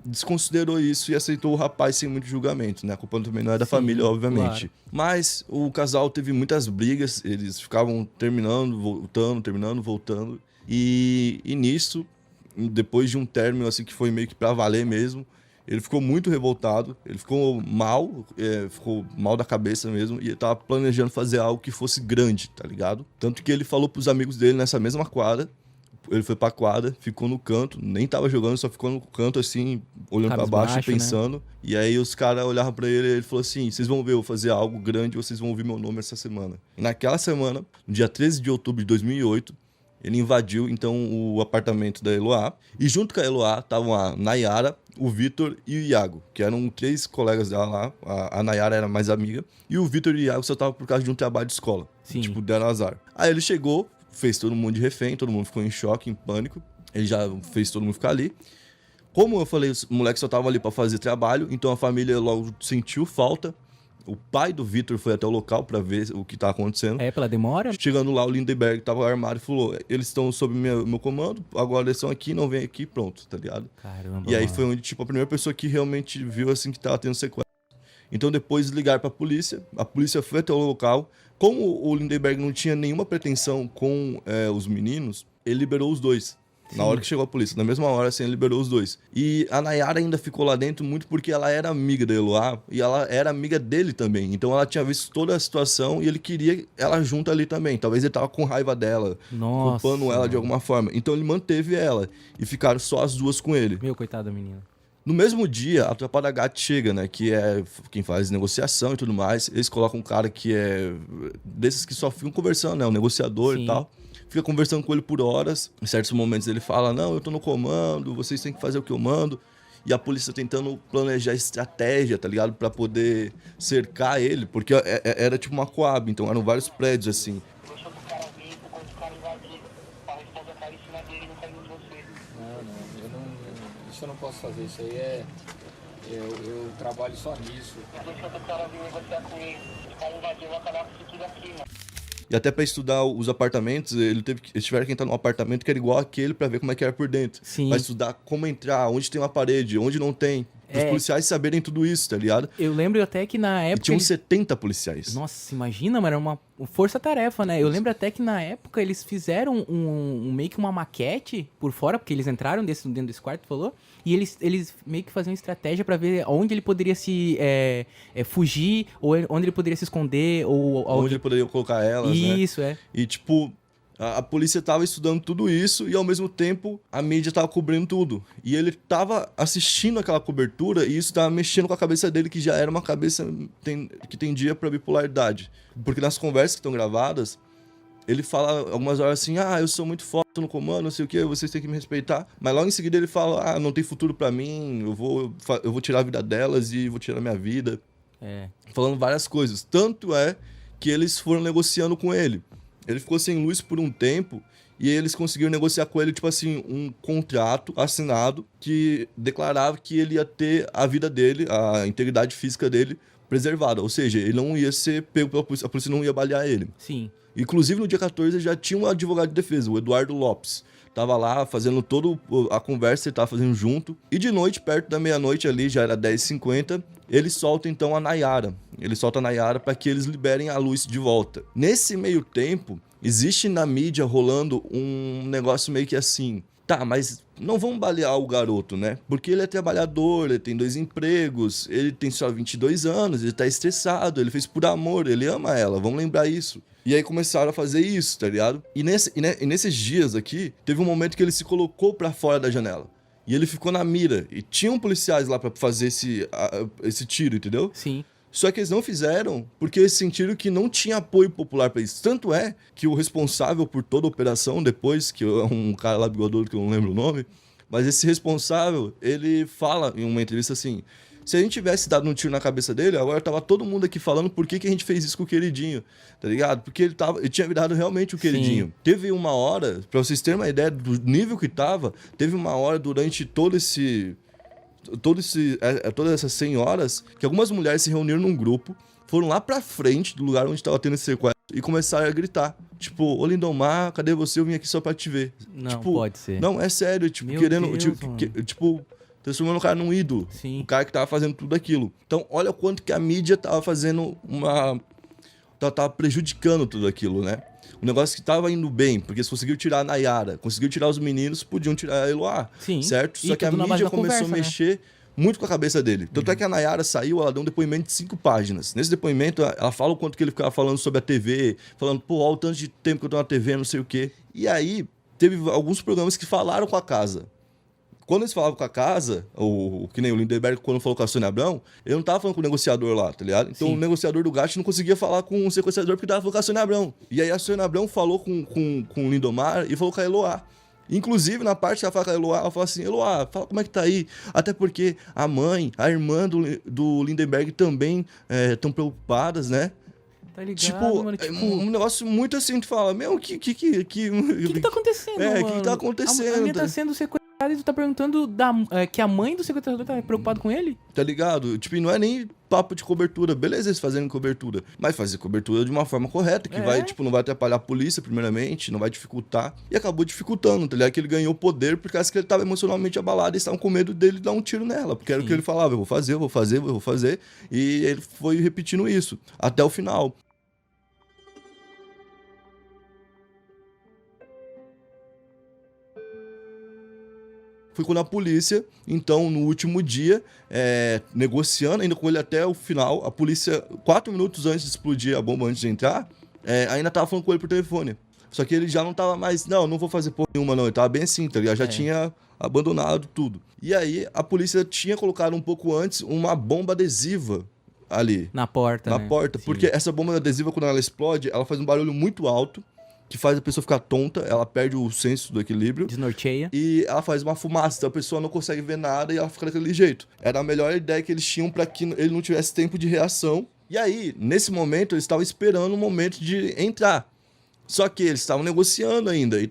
desconsiderou isso e aceitou o rapaz sem muito julgamento, né? A culpa também não é da família, obviamente. Claro. Mas o casal teve muitas brigas, eles ficavam terminando, voltando. E nisso, depois de um término assim que foi meio que pra valer mesmo, ele ficou muito revoltado, ele ficou mal da cabeça mesmo, e ele tava planejando fazer algo que fosse grande, tá ligado? Tanto que ele falou pros amigos dele nessa mesma quadra, ele foi pra quadra, ficou no canto, nem tava jogando, só ficou no canto assim, olhando pra baixo, pensando. Né? E aí os caras olhavam pra ele e ele falou assim, vocês vão ver eu fazer algo grande, vocês vão ouvir meu nome essa semana. E naquela semana, no dia 13 de outubro de 2008, ele invadiu, então, o apartamento da Eloá. E junto com a Eloá estavam a Nayara, o Vitor e o Iago, que eram 3 colegas dela lá. A Nayara era mais amiga. E o Vitor e o Iago só estavam por causa de um trabalho de escola. Sim. Tipo, deram azar. Aí ele chegou, fez todo mundo de refém, todo mundo ficou em choque, em pânico. Ele já fez todo mundo ficar ali. Como eu falei, os moleques só estavam ali para fazer trabalho, então a família logo sentiu falta. O pai do Vitor foi até o local pra ver o que tá acontecendo. Pela demora? Chegando lá, o Lindenberg tava armado e falou, eles estão sob meu comando, agora eles estão aqui, não vem aqui, pronto, tá ligado? Caramba. E aí foi onde, tipo, a primeira pessoa que realmente viu, assim, que tava tendo sequestro. Então depois ligaram pra polícia, a polícia foi até o local. Como o Lindenberg não tinha nenhuma pretensão com os meninos, ele liberou os dois. Na hora que chegou a polícia, na mesma hora, assim, ele liberou os dois. E a Nayara ainda ficou lá dentro muito porque ela era amiga da Eloá e ela era amiga dele também. Então ela tinha visto toda a situação e ele queria ela junto ali também. Talvez ele tava com raiva dela, culpando ela de alguma forma. Então ele manteve ela e ficaram só as duas com ele. Meu, coitada da menina. No mesmo dia, a tropa da GAT chega, né? Que é quem faz negociação e tudo mais. Eles colocam um cara que é desses que só ficam conversando, né? Um negociador e tal. Fica conversando com ele por horas. Em certos momentos ele fala, não, eu tô no comando, vocês têm que fazer o que eu mando. E a polícia tentando planejar estratégia, tá ligado? Pra poder cercar ele, porque era tipo uma coab, então eram vários prédios, assim. Deixa o cara vir, quando o cara invadir, a resposta cair em cima dele e não cair em você. Isso eu não posso fazer, isso aí eu trabalho só nisso. Deixa o cara vir negociar com ele. Se o cara invadir, eu vou acabar com isso tudo aqui, mano. E até pra estudar os apartamentos, eles tiveram que entrar num apartamento que era igual aquele pra ver como é que era por dentro. Sim. Pra estudar como entrar, onde tem uma parede, onde não tem. Os policiais saberem tudo isso, tá ligado? Eu lembro até que na E época... tinham 70 policiais. Nossa, imagina, mano, era uma força-tarefa, né? Eu lembro até que na época eles fizeram meio que uma maquete por fora, porque eles entraram dentro desse quarto, falou, e eles meio que faziam estratégia pra ver onde ele poderia se fugir, ou onde ele poderia se esconder, ou... Onde ele poderia colocar elas, né? Isso, é. E, tipo, a polícia tava estudando tudo isso e, ao mesmo tempo, a mídia tava cobrindo tudo. E ele tava assistindo aquela cobertura e isso tava mexendo com a cabeça dele, que já era uma cabeça que tendia pra bipolaridade. Porque nas conversas que estão gravadas, ele fala algumas horas assim, eu sou muito forte no comando, não sei o que, vocês têm que me respeitar. Mas logo em seguida ele fala, não tem futuro pra mim, eu vou tirar a vida delas e vou tirar a minha vida. Falando várias coisas. Tanto é que eles foram negociando com ele. Ele ficou sem luz por um tempo e eles conseguiram negociar com ele, tipo assim, um contrato assinado que declarava que ele ia ter a vida dele, a integridade física dele preservada. Ou seja, ele não ia ser pego pela polícia, a polícia não ia balear ele. Sim. Inclusive, no dia 14, já tinha um advogado de defesa, o Eduardo Lopes. Tava lá fazendo toda a conversa, ele tava fazendo junto. E de noite, perto da meia-noite ali, já era 10h50, ele solta então a Nayara. Ele solta a Nayara para que eles liberem a luz de volta. Nesse meio tempo, existe na mídia rolando um negócio meio que assim... Tá, mas não vamos balear o garoto, né? Porque ele é trabalhador, ele tem 2 empregos, ele tem só 22 anos, ele tá estressado, ele fez por amor, ele ama ela, vamos lembrar isso. E aí começaram a fazer isso, tá ligado? E nesses dias aqui, teve um momento que ele se colocou pra fora da janela. E ele ficou na mira. E tinham policiais lá pra fazer esse tiro, entendeu? Sim. Só que eles não fizeram porque eles sentiram que não tinha apoio popular pra isso. Tanto é que o responsável por toda a operação, depois, que é um cara lá bigodudo que eu não lembro o nome, mas esse responsável, ele fala em uma entrevista assim, se a gente tivesse dado um tiro na cabeça dele, agora tava todo mundo aqui falando por que a gente fez isso com o queridinho, tá ligado? Porque ele tinha virado realmente o queridinho. Sim. Teve uma hora, pra vocês terem uma ideia do nível que tava, teve uma hora durante todas essas 100 horas, que algumas mulheres se reuniram num grupo, foram lá pra frente do lugar onde tava tendo esse sequestro e começaram a gritar. Tipo, ô Lindomar, cadê você? Eu vim aqui só pra te ver. Não, tipo, pode ser. Não, é sério, tipo, Meu querendo... Deus, tipo, transformando o cara num ídolo. Sim. O cara que tava fazendo tudo aquilo. Então, olha o quanto que a mídia tava fazendo tava prejudicando tudo aquilo, né? Um negócio que tava indo bem, porque se conseguiu tirar a Nayara, conseguiu tirar os meninos, podiam tirar a Eloá. Sim. Certo? E Só que a tudo na base mídia da começou conversa, a mexer muito com a cabeça dele. Tanto é que a Nayara saiu, ela deu um depoimento de 5 páginas. Nesse depoimento, ela fala o quanto que ele ficava falando sobre a TV, falando, pô, olha o tanto de tempo que eu tô na TV, não sei o quê. E aí, teve alguns programas que falaram com a casa. Quando eles falavam com a casa, que nem o Lindenberg, quando falou com a Sônia Abrão, ele não tava falando com o negociador lá, tá ligado? Então, sim, o negociador do Gato não conseguia falar com o sequestrador porque tava falando com a Sônia Abrão. E aí a Sônia Abrão falou com o Lindomar e falou com a Eloá. Inclusive, na parte que ela fala com a Eloá, ela fala assim, Eloá, fala como é que tá aí. Até porque a mãe, a irmã do Lindenberg também estão preocupadas, né? Tá ligado, tipo, mano? Tipo, um negócio muito assim, tu fala, meu, o que tá acontecendo, mano? O que tá acontecendo? A menina tá sendo sequestrada e tu tá perguntando que a mãe do sequestrador tá preocupado com ele? Tá ligado? Tipo, e não é nem papo de cobertura. Beleza eles fazendo cobertura, mas fazer cobertura de uma forma correta, que vai, tipo, não vai atrapalhar a polícia, primeiramente, não vai dificultar. E acabou dificultando, tá ligado? Que ele ganhou poder por causa que ele tava emocionalmente abalado e estavam com medo dele dar um tiro nela. Porque era o que ele falava, eu vou fazer. E ele foi repetindo isso, até o final. Foi quando a polícia, então, no último dia, negociando ainda com ele até o final, a polícia, 4 minutos antes de explodir a bomba, antes de entrar, ainda tava falando com ele por telefone. Só que ele já não tava mais, não vou fazer porra nenhuma não, ele tava bem assim, tá ligado? Já tinha abandonado tudo. E aí, a polícia tinha colocado um pouco antes uma bomba adesiva ali. Na porta, Na porta, porque essa bomba adesiva, quando ela explode, ela faz um barulho muito alto, que faz a pessoa ficar tonta, ela perde o senso do equilíbrio. Desnorteia. E ela faz uma fumaça, então a pessoa não consegue ver nada e ela fica daquele jeito. Era a melhor ideia que eles tinham para que ele não tivesse tempo de reação. E aí, nesse momento, eles estavam esperando o momento de entrar. Só que eles estavam negociando ainda, e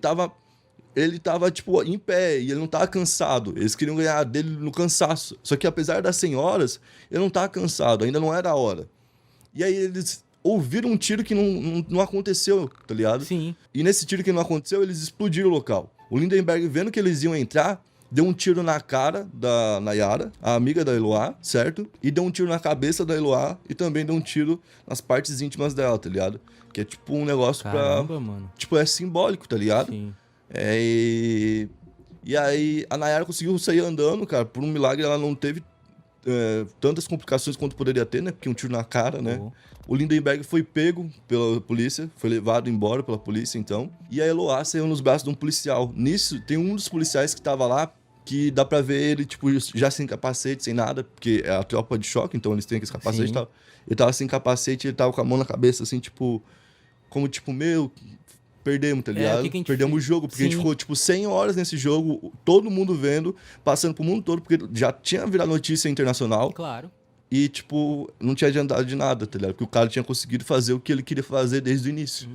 ele tava, tipo, em pé, e ele não tava cansado. Eles queriam ganhar dele no cansaço. Só que apesar das 100 horas, ele não tava cansado, ainda não era a hora. E aí eles ouviram um tiro que não aconteceu, tá ligado? Sim. E nesse tiro que não aconteceu, eles explodiram o local. O Lindenberg, vendo que eles iam entrar, deu um tiro na cara da Nayara, a amiga da Eloá, certo? E deu um tiro na cabeça da Eloá e também deu um tiro nas partes íntimas dela, tá ligado? Que é tipo um negócio Caramba, mano. Tipo, é simbólico, tá ligado? Sim. E aí a Nayara conseguiu sair andando, cara. Por um milagre ela não teve tantas complicações quanto poderia ter, né? Porque um tiro na cara, né? Oh. O Lindenberg foi pego pela polícia, foi levado embora pela polícia, então. E a Eloá saiu nos braços de um policial. Nisso, tem um dos policiais que tava lá, que dá pra ver ele, tipo, já sem capacete, sem nada, porque é a tropa de choque, então eles têm aqueles capacetes e tal. Ele tava sem capacete, ele tava com a mão na cabeça, assim, tipo... Como, tipo, perdemos, tá ligado? Perdemos o jogo, porque a gente ficou, tipo, 100 horas nesse jogo, todo mundo vendo, passando pro mundo todo, porque já tinha virado notícia internacional. Claro. E, tipo, não tinha adiantado de nada, tá ligado? Porque o cara tinha conseguido fazer o que ele queria fazer desde o início.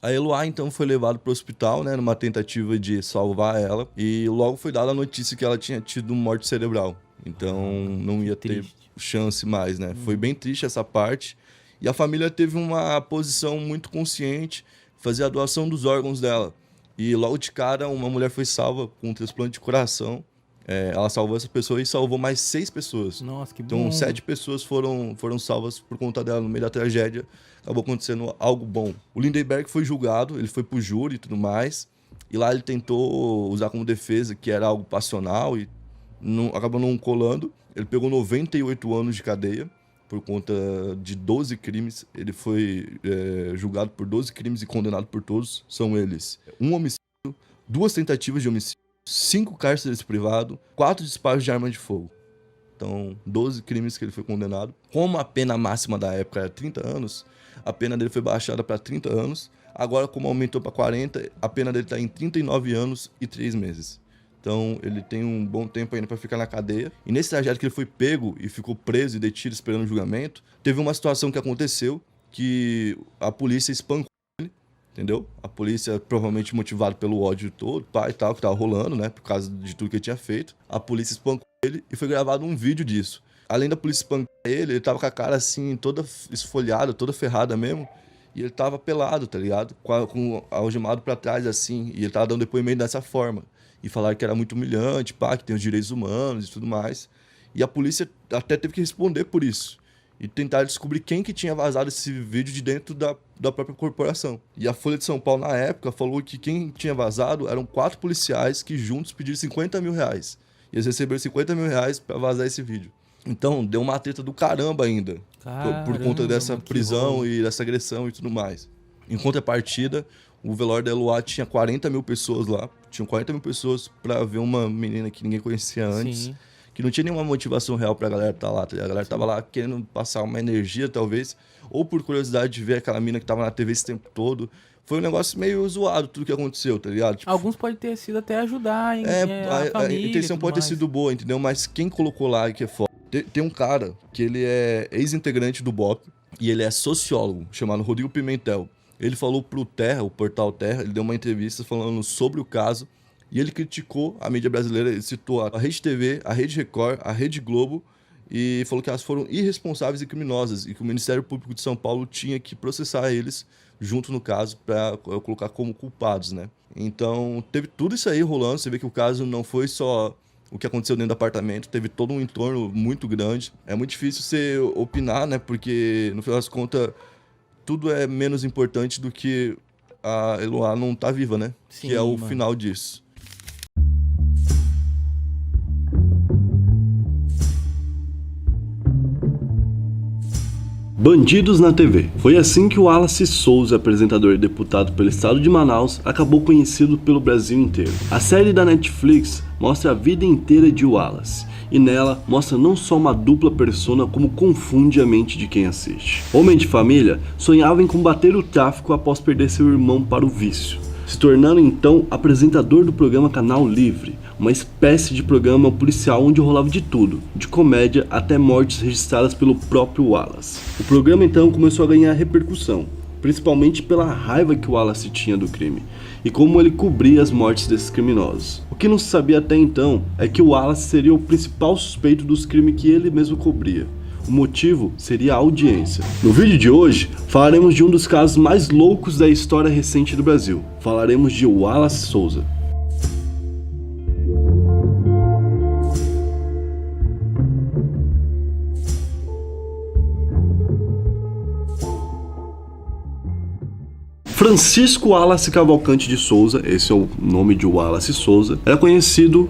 A Eloá, então, foi levada pro hospital, né? Numa tentativa de salvar ela. E logo foi dada a notícia que ela tinha tido morte cerebral. Então, não ia ter chance mais, né? Foi bem triste essa parte. E a família teve uma posição muito consciente, fazer a doação dos órgãos dela. E logo de cara, uma mulher foi salva com um transplante de coração. Ela salvou essa pessoa e salvou mais 6 pessoas. Nossa, que bom. Então, 7 pessoas foram salvas por conta dela. No meio da tragédia, acabou acontecendo algo bom. O Lindenberg foi julgado, ele foi pro júri e tudo mais. E lá ele tentou usar como defesa que era algo passional e acabou não colando. Ele pegou 98 anos de cadeia por conta de 12 crimes. Ele foi julgado por 12 crimes e condenado por todos. São eles: 1 homicídio, 2 tentativas de homicídio, 5 cárceres privados, 4 disparos de arma de fogo. Então, 12 crimes que ele foi condenado. Como a pena máxima da época era 30 anos, a pena dele foi baixada para 30 anos. Agora, como aumentou para 40, a pena dele está em 39 anos e 3 meses. Então, ele tem um bom tempo ainda para ficar na cadeia. E nesse trajeto que ele foi pego e ficou preso e detido esperando o julgamento, teve uma situação que aconteceu que a polícia espancou. Entendeu? A polícia, provavelmente motivada pelo ódio todo, pai e tal, que tava rolando, né? Por causa de tudo que ele tinha feito. A polícia espancou ele e foi gravado um vídeo disso. Além da polícia espancar ele tava com a cara assim, toda esfolhada, toda ferrada mesmo. E ele tava pelado, tá ligado? Com algemado pra trás, assim. E ele tava dando depoimento dessa forma. E falaram que era muito humilhante, pá, que tem os direitos humanos e tudo mais. E a polícia até teve que responder por isso. E tentar descobrir quem que tinha vazado esse vídeo de dentro da própria corporação. E a Folha de São Paulo, na época, falou que quem tinha vazado eram 4 policiais que juntos pediram 50 mil reais. E eles receberam 50 mil reais pra vazar esse vídeo. Então, deu uma treta do caramba ainda. Por conta dessa prisão e dessa agressão e tudo mais. Em contrapartida, o velório da Eloá tinha 40 mil pessoas lá. Tinham 40 mil pessoas pra ver uma menina que ninguém conhecia antes. Sim. Que não tinha nenhuma motivação real pra galera estar lá, tá ligado? A galera tava lá querendo passar uma energia, talvez, ou por curiosidade de ver aquela mina que tava na TV esse tempo todo. Foi um negócio meio zoado tudo que aconteceu, tá ligado? Tipo, alguns podem ter sido até ajudar a família, a intenção pode ter sido boa, entendeu? Mas quem colocou lá que é foda. Tem um cara que ele é ex-integrante do BOP e ele é sociólogo, chamado Rodrigo Pimentel. Ele falou pro Terra, o portal Terra, ele deu uma entrevista falando sobre o caso. E ele criticou a mídia brasileira, ele citou a Rede TV, a Rede Record, a Rede Globo, e falou que elas foram irresponsáveis e criminosas, e que o Ministério Público de São Paulo tinha que processar eles, junto no caso, para colocar como culpados, né? Então, teve tudo isso aí rolando, você vê que o caso não foi só o que aconteceu dentro do apartamento, teve todo um entorno muito grande. É muito difícil você opinar, né? Porque, no final das contas, tudo é menos importante do que a Eloá não tá viva, né? Sim, que é o mano. final disso. Bandidos na TV. Foi assim que o Wallace Souza, apresentador e deputado pelo estado de Manaus, acabou conhecido pelo Brasil inteiro. A série da Netflix mostra a vida inteira de Wallace, e nela mostra não só uma dupla persona, como confunde a mente de quem assiste. Homem de família, sonhava em combater o tráfico após perder seu irmão para o vício, se tornando então apresentador do programa Canal Livre, uma espécie de programa policial onde rolava de tudo, de comédia até mortes registradas pelo próprio Wallace. O programa então começou a ganhar repercussão, principalmente pela raiva que o Wallace tinha do crime, e como ele cobria as mortes desses criminosos. O que não se sabia até então é que o Wallace seria o principal suspeito dos crimes que ele mesmo cobria. O motivo seria a audiência. No vídeo de hoje, falaremos de um dos casos mais loucos da história recente do Brasil. Falaremos de Wallace Souza. Francisco Wallace Cavalcante de Souza, esse é o nome de Wallace Souza, era conhecido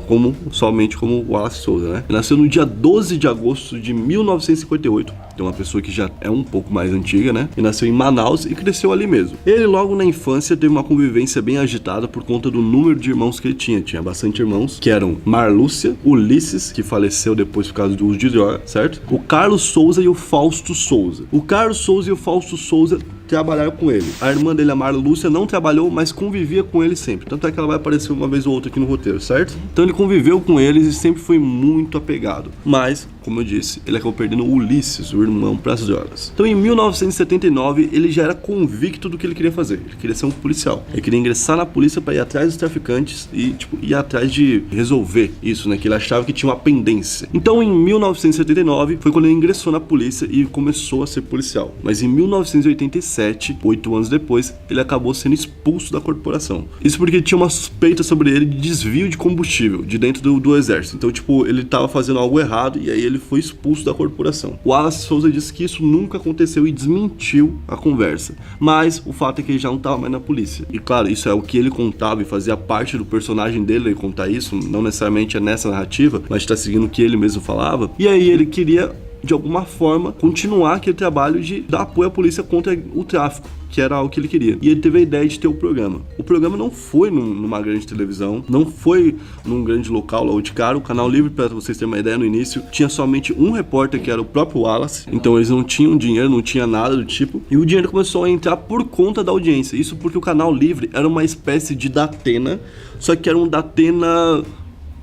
somente como Wallace Souza, né? Ele nasceu no dia 12 de agosto de 1958, então uma pessoa que já é um pouco mais antiga, né? E nasceu em Manaus e cresceu ali mesmo. Ele logo na infância teve uma convivência bem agitada por conta do número de irmãos que ele tinha bastante irmãos, que eram Marlúcia, Ulisses, que faleceu depois por causa do uso de droga, certo? O Carlos Souza e o Fausto Souza. O Carlos Souza e o Fausto Souza trabalharam com ele. A irmã dele, a Marlúcia, não trabalhou, mas convivia com ele sempre. Tanto é que ela vai aparecer uma vez ou outra aqui no roteiro, certo? Então ele conviveu com eles e sempre foi muito apegado. Mas, como eu disse, ele acabou perdendo o Ulisses, o irmão, para as drogas. Então em 1979, ele já era convicto do que ele queria fazer. Ele queria ser um policial. Ele queria ingressar na polícia para ir atrás dos traficantes e, ir atrás de resolver isso, né? Que ele achava que tinha uma pendência. Então em 1979, foi quando ele ingressou na polícia e começou a ser policial. Mas em 1987, 8 anos depois, ele acabou sendo expulso da corporação. Isso porque tinha uma suspeita sobre ele de desvio de combustível de dentro do exército. Então, ele tava fazendo algo errado e aí ele foi expulso da corporação. O Wallace Souza disse que isso nunca aconteceu e desmentiu a conversa. Mas o fato é que ele já não tava mais na polícia. E claro, isso é o que ele contava e fazia parte do personagem dele contar isso, não necessariamente é nessa narrativa, mas tá seguindo o que ele mesmo falava. E aí ele queria, de alguma forma, continuar aquele trabalho de dar apoio à polícia contra o tráfico, que era algo que ele queria. E ele teve a ideia de ter o programa. O programa não foi numa grande televisão, não foi num grande local lá de cara. O Canal Livre, para vocês terem uma ideia, no início tinha somente um repórter, que era o próprio Wallace. Então eles não tinham dinheiro, não tinha nada do tipo. E o dinheiro começou a entrar por conta da audiência. Isso porque o Canal Livre era uma espécie de Datena, só que era um Datena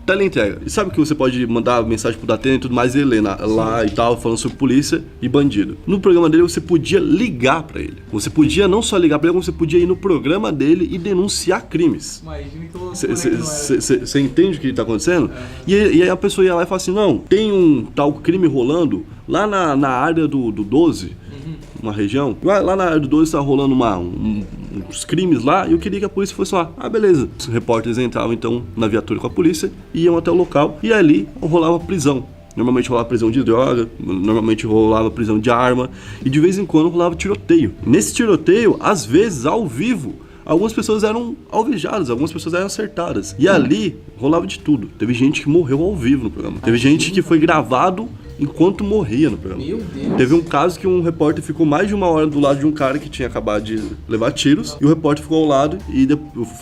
teleentrega. E sabe que você pode mandar mensagem pro Datena e tudo mais, e ele lá e tal, falando sobre polícia e bandido. No programa dele você podia ligar pra ele. Você podia não só ligar pra ele, como você podia ir no programa dele e denunciar crimes. Você entende o que tá acontecendo? E aí a pessoa ia lá e fala assim, não, tem um tal crime rolando lá na área do 12, uma região. Lá na área do 12 tá rolando uns crimes lá, e eu queria que a polícia fosse lá. Ah, beleza. Os repórteres entravam então na viatura com a polícia, iam até o local, e ali rolava prisão. Normalmente rolava prisão de droga, normalmente rolava prisão de arma, e de vez em quando rolava tiroteio. Nesse tiroteio, às vezes, ao vivo, algumas pessoas eram alvejadas, algumas pessoas eram acertadas. E ali rolava de tudo. Teve gente que morreu ao vivo no programa. Teve gente que foi gravado enquanto morria no programa. Meu Deus. Teve um caso que um repórter ficou mais de uma hora do lado de um cara que tinha acabado de levar tiros, e o repórter ficou ao lado e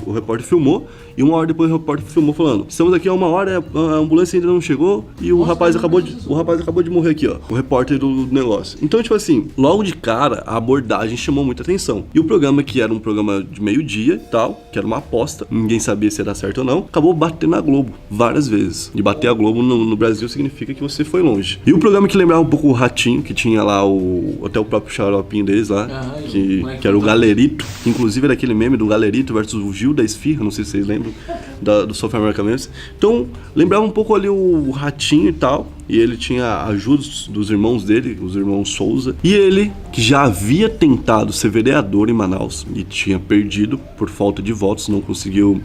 o repórter filmou, e uma hora depois o repórter filmou falando: estamos aqui há uma hora, a ambulância ainda não chegou e o rapaz acabou de morrer aqui, ó. O repórter do negócio. Então, tipo assim, logo de cara a abordagem chamou muita atenção. E o programa, que era um programa de meio-dia e tal, que era uma aposta, ninguém sabia se era certo ou não, acabou batendo na Globo várias vezes. E bater a Globo no Brasil significa que você foi longe. E o programa que lembrava um pouco o Ratinho, que tinha lá até o próprio xaropinho deles lá, que era o Galerito, que inclusive era aquele meme do Galerito versus o Gil da Esfirra, não sei se vocês lembram, do South American Memes. Então, lembrava um pouco ali o Ratinho e tal, e ele tinha a ajuda dos irmãos dele, os irmãos Souza, e ele, que já havia tentado ser vereador em Manaus, e tinha perdido por falta de votos, não conseguiu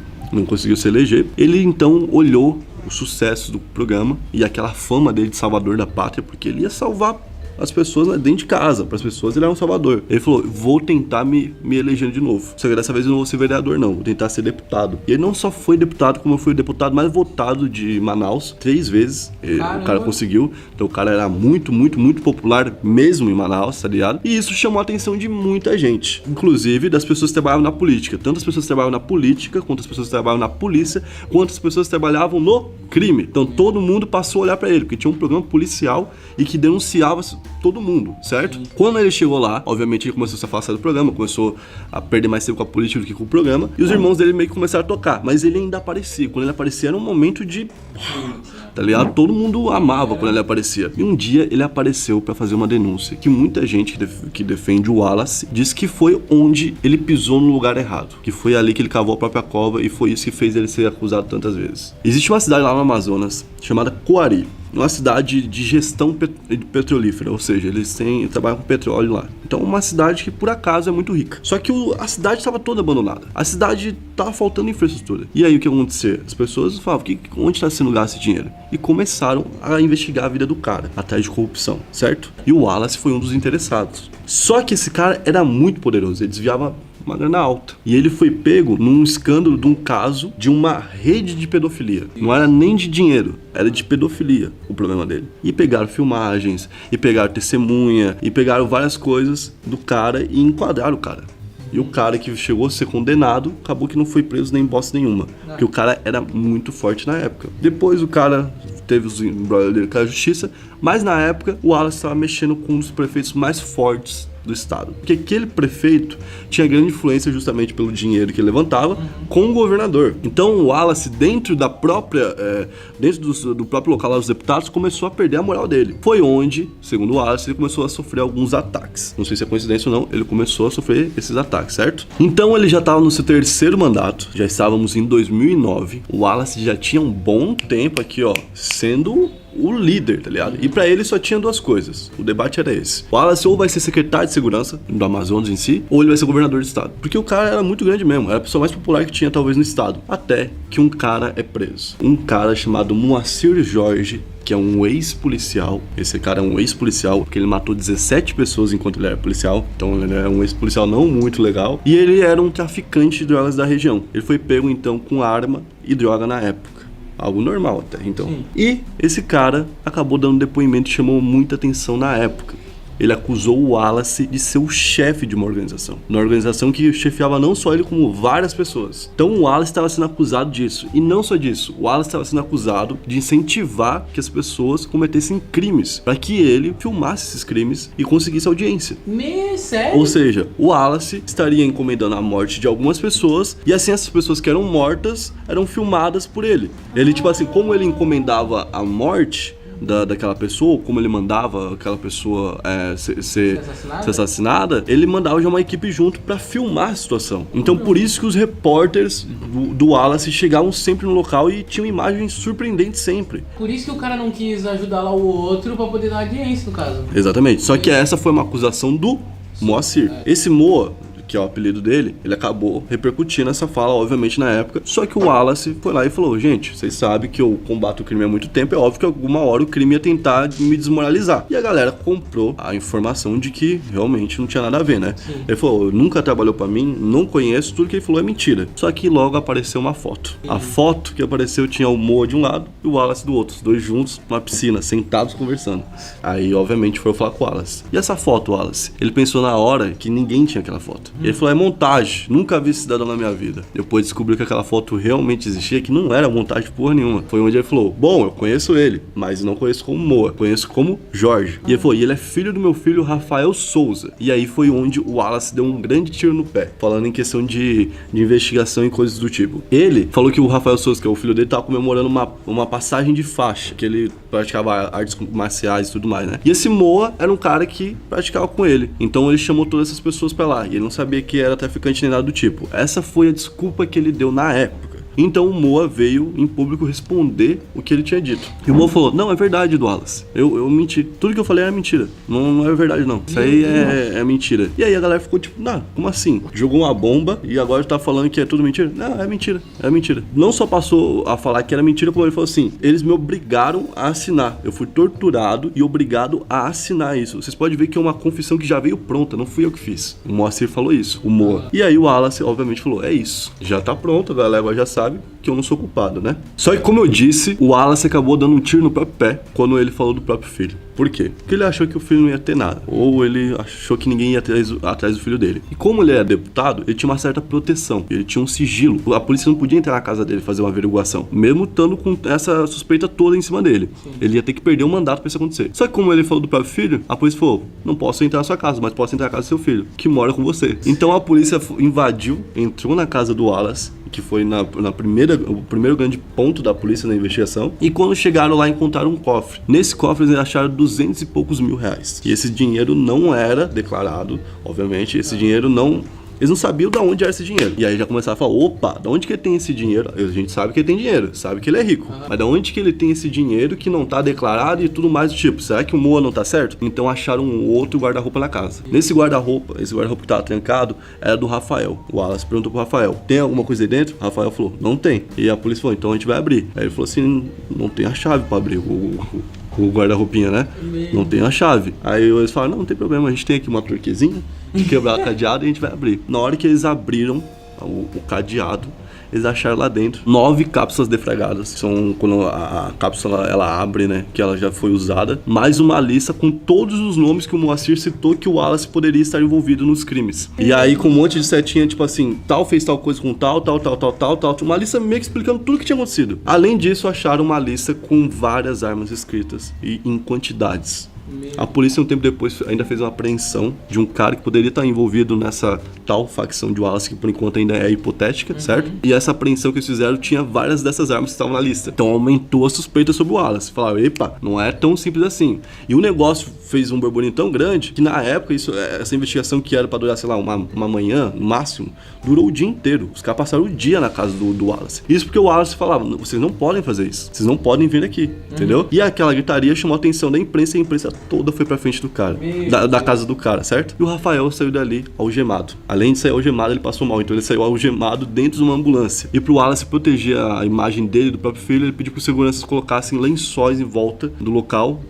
se eleger, ele então olhou o sucesso do programa e aquela fama dele de salvador da pátria, porque ele ia salvar as pessoas dentro de casa. Para as pessoas ele era um salvador. Ele falou: vou tentar me eleger de novo, só que dessa vez eu não vou ser vereador não, vou tentar ser deputado. E ele não só foi deputado, como foi o deputado mais votado de Manaus 3 vezes. O cara conseguiu. Então o cara era muito, muito, muito popular mesmo em Manaus, tá ligado? E isso chamou a atenção de muita gente, inclusive das pessoas que trabalhavam na política. Tanto as pessoas que trabalhavam na política, quanto as pessoas que trabalhavam na polícia, quanto as pessoas que trabalhavam no crime. Então todo mundo passou a olhar pra ele, porque tinha um programa policial e que denunciava todo mundo, certo? Sim. Quando ele chegou lá, obviamente ele começou a se afastar do programa, começou a perder mais tempo com a política do que com o programa, e os irmãos dele meio que começaram a tocar, mas ele ainda aparecia. Quando ele aparecia era um momento de... tá ligado? Todo mundo amava quando ele aparecia. E um dia ele apareceu pra fazer uma denúncia, que muita gente que defende o Wallace diz que foi onde ele pisou no lugar errado, que foi ali que ele cavou a própria cova, e foi isso que fez ele ser acusado tantas vezes. Existe uma cidade lá no Amazonas chamada Coari, uma cidade de gestão petrolífera, ou seja, eles trabalham com petróleo lá. Então é uma cidade que por acaso é muito rica. Só que a cidade estava toda abandonada. A cidade estava faltando infraestrutura. E aí o que aconteceu? As pessoas falavam: onde está sendo gasto esse dinheiro? E começaram a investigar a vida do cara, atrás de corrupção, certo? E o Wallace foi um dos interessados. Só que esse cara era muito poderoso, ele desviava uma grana alta. E ele foi pego num escândalo de um caso de uma rede de pedofilia. Não era nem de dinheiro, era de pedofilia o problema dele. E pegaram filmagens, e pegaram testemunha, e pegaram várias coisas do cara e enquadraram o cara. E o cara que chegou a ser condenado, acabou que não foi preso nem bosta nenhuma. Porque o cara era muito forte na época. Depois o cara teve os embrólios dele com a justiça, mas na época o Wallace estava mexendo com um dos prefeitos mais fortes do estado. Porque aquele prefeito tinha grande influência justamente pelo dinheiro que ele levantava com o governador. Então o Wallace, dentro da própria, dentro do próprio local lá dos deputados, começou a perder a moral dele. Foi onde, segundo o Wallace, ele começou a sofrer alguns ataques. Não sei se é coincidência ou não, ele começou a sofrer esses ataques, certo? Então ele já estava no seu terceiro mandato, já estávamos em 2009. O Wallace já tinha um bom tempo aqui, ó, sendo o líder, tá ligado? E pra ele só tinha duas coisas. O debate era esse. O Wallace ou vai ser secretário de segurança do Amazonas em si, ou ele vai ser governador do estado. Porque o cara era muito grande mesmo. Era a pessoa mais popular que tinha talvez no estado. Até que um cara é preso. Um cara chamado Moacir Jorge, que é um ex-policial. Esse cara é um ex-policial, porque ele matou 17 pessoas enquanto ele era policial. Então ele é um ex-policial não muito legal. E ele era um traficante de drogas da região. Ele foi pego então com arma e droga na época. Algo normal até, então. Sim. E esse cara acabou dando um depoimento que chamou muita atenção na época. Ele acusou o Wallace de ser o chefe de uma organização. Uma organização que chefiava não só ele, como várias pessoas. Então o Wallace estava sendo acusado disso. E não só disso, o Wallace estava sendo acusado de incentivar que as pessoas cometessem crimes, para que ele filmasse esses crimes e conseguisse audiência. Sério? Ou seja, o Wallace estaria encomendando a morte de algumas pessoas, e assim essas pessoas que eram mortas eram filmadas por ele. Ele, tipo assim, como ele encomendava a morte daquela pessoa, como ele mandava aquela pessoa ser assassinada, ele mandava já uma equipe junto pra filmar a situação. Então por isso que os repórteres do Wallace chegavam sempre no local e tinham imagens surpreendentes sempre. Por isso que o cara não quis ajudar lá o outro pra poder dar audiência, no caso. Exatamente, só que essa foi uma acusação do Moacir. Esse Moa, que é o apelido dele, ele acabou repercutindo essa fala, obviamente, na época. Só que o Wallace foi lá e falou: gente, vocês sabem que eu combato o crime há muito tempo, é óbvio que alguma hora o crime ia tentar me desmoralizar. E a galera comprou a informação de que realmente não tinha nada a ver, né? Sim. Ele falou: nunca trabalhou pra mim, não conheço, tudo que ele falou é mentira. Só que logo apareceu uma foto. Sim. A foto que apareceu tinha o Moa de um lado e o Wallace do outro, os dois juntos na piscina, sentados conversando. Aí, obviamente, foi falar com o Wallace. E essa foto, Wallace? Ele pensou na hora que ninguém tinha aquela foto. Ele falou: é montagem, nunca vi esse cidadão na minha vida. Depois descobriu que aquela foto realmente existia, que não era montagem porra nenhuma. Foi onde ele falou: bom, eu conheço ele, mas não conheço como Moa, conheço como Jorge. E ele falou: e ele é filho do meu filho Rafael Souza. E aí foi onde o Wallace deu um grande tiro no pé, falando em questão de investigação e coisas do tipo. Ele falou que o Rafael Souza, que é o filho dele, tava comemorando uma passagem de faixa, que ele praticava artes marciais e tudo mais, né? E esse Moa era um cara que praticava com ele. Então ele chamou todas essas pessoas pra lá, e ele não sabia que era traficante nem nada do tipo. Essa foi a desculpa que ele deu na época. Então o Moa veio em público responder o que ele tinha dito. E o Moa falou: não, é verdade, Wallace. Eu menti. Tudo que eu falei era mentira. Não é verdade, não. Isso aí é mentira. E aí a galera ficou tipo: não, como assim? Jogou uma bomba e agora tá falando que é tudo mentira? Não, é mentira. É mentira. Não só passou a falar que era mentira, como ele falou assim: eles me obrigaram a assinar. Eu fui torturado e obrigado a assinar isso. Vocês podem ver que é uma confissão que já veio pronta. Não fui eu que fiz. O Moacir falou isso. O Moa. E aí o Wallace, obviamente, falou: é isso. Já tá pronto. A galera agora já sabe que eu não sou culpado, né? Só que, como eu disse, o Wallace acabou dando um tiro no próprio pé quando ele falou do próprio filho. Por quê? Porque ele achou que o filho não ia ter nada. Ou ele achou que ninguém ia atrás do filho dele. E como ele era deputado, ele tinha uma certa proteção. Ele tinha um sigilo. A polícia não podia entrar na casa dele e fazer uma averiguação. Mesmo estando com essa suspeita toda em cima dele. Sim. Ele ia ter que perder um mandato pra isso acontecer. Só que como ele falou do próprio filho, a polícia falou: não posso entrar na sua casa, mas posso entrar na casa do seu filho, que mora com você. Então a polícia invadiu, entrou na casa do Wallace, que foi o primeiro grande ponto da polícia na investigação. E quando chegaram lá, encontraram um cofre. Nesse cofre eles acharam 200 e poucos mil reais. E esse dinheiro não era declarado, obviamente. Esse dinheiro não... Eles não sabiam de onde era esse dinheiro. E aí já começaram a falar: opa, de onde que ele tem esse dinheiro? A gente sabe que ele tem dinheiro, sabe que ele é rico. Mas de onde que ele tem esse dinheiro que não tá declarado e tudo mais do tipo? Será que o Moa não tá certo? Então acharam um outro guarda-roupa na casa. Nesse guarda-roupa, esse guarda-roupa que tava trancado, era do Rafael. O Wallace perguntou pro Rafael: tem alguma coisa aí dentro? O Rafael falou: não tem. E a polícia falou: então a gente vai abrir. Aí ele falou assim: não tem a chave pra abrir. O com o guarda-roupinha, né? Não tem a chave. Aí eles falaram, não tem problema, a gente tem aqui uma torquezinha, quebrar o cadeado e a gente vai abrir. Na hora que eles abriram o cadeado, eles acharam lá dentro 9 cápsulas defragadas. São quando a cápsula ela abre, né? Que ela já foi usada. Mais uma lista com todos os nomes que o Moacir citou que o Wallace poderia estar envolvido nos crimes. E aí com um monte de setinha, tipo assim, tal fez tal coisa com tal. Uma lista meio que explicando tudo que tinha acontecido. Além disso, acharam uma lista com várias armas escritas e em quantidades. A polícia, um tempo depois, ainda fez uma apreensão de um cara que poderia estar envolvido nessa tal facção de Wallace, que por enquanto ainda é hipotética, certo? E essa apreensão que eles fizeram tinha várias dessas armas que estavam na lista. Então aumentou a suspeita sobre o Wallace. Falaram, epa, não é tão simples assim. E o negócio fez um burburinho tão grande que na época, essa investigação que era pra durar, sei lá, uma manhã, no máximo, durou o dia inteiro. Os caras passaram o dia na casa do Wallace. Isso porque o Wallace falava, vocês não podem fazer isso. Vocês não podem vir aqui, entendeu? E aquela gritaria chamou a atenção da imprensa e a imprensa toda foi pra frente do cara, da casa do cara, certo? E o Rafael saiu dali algemado. Além de sair algemado, ele passou mal, então ele saiu algemado dentro de uma ambulância. E pro Wallace proteger a imagem dele, do próprio filho, ele pediu que os seguranças colocassem lençóis em volta do local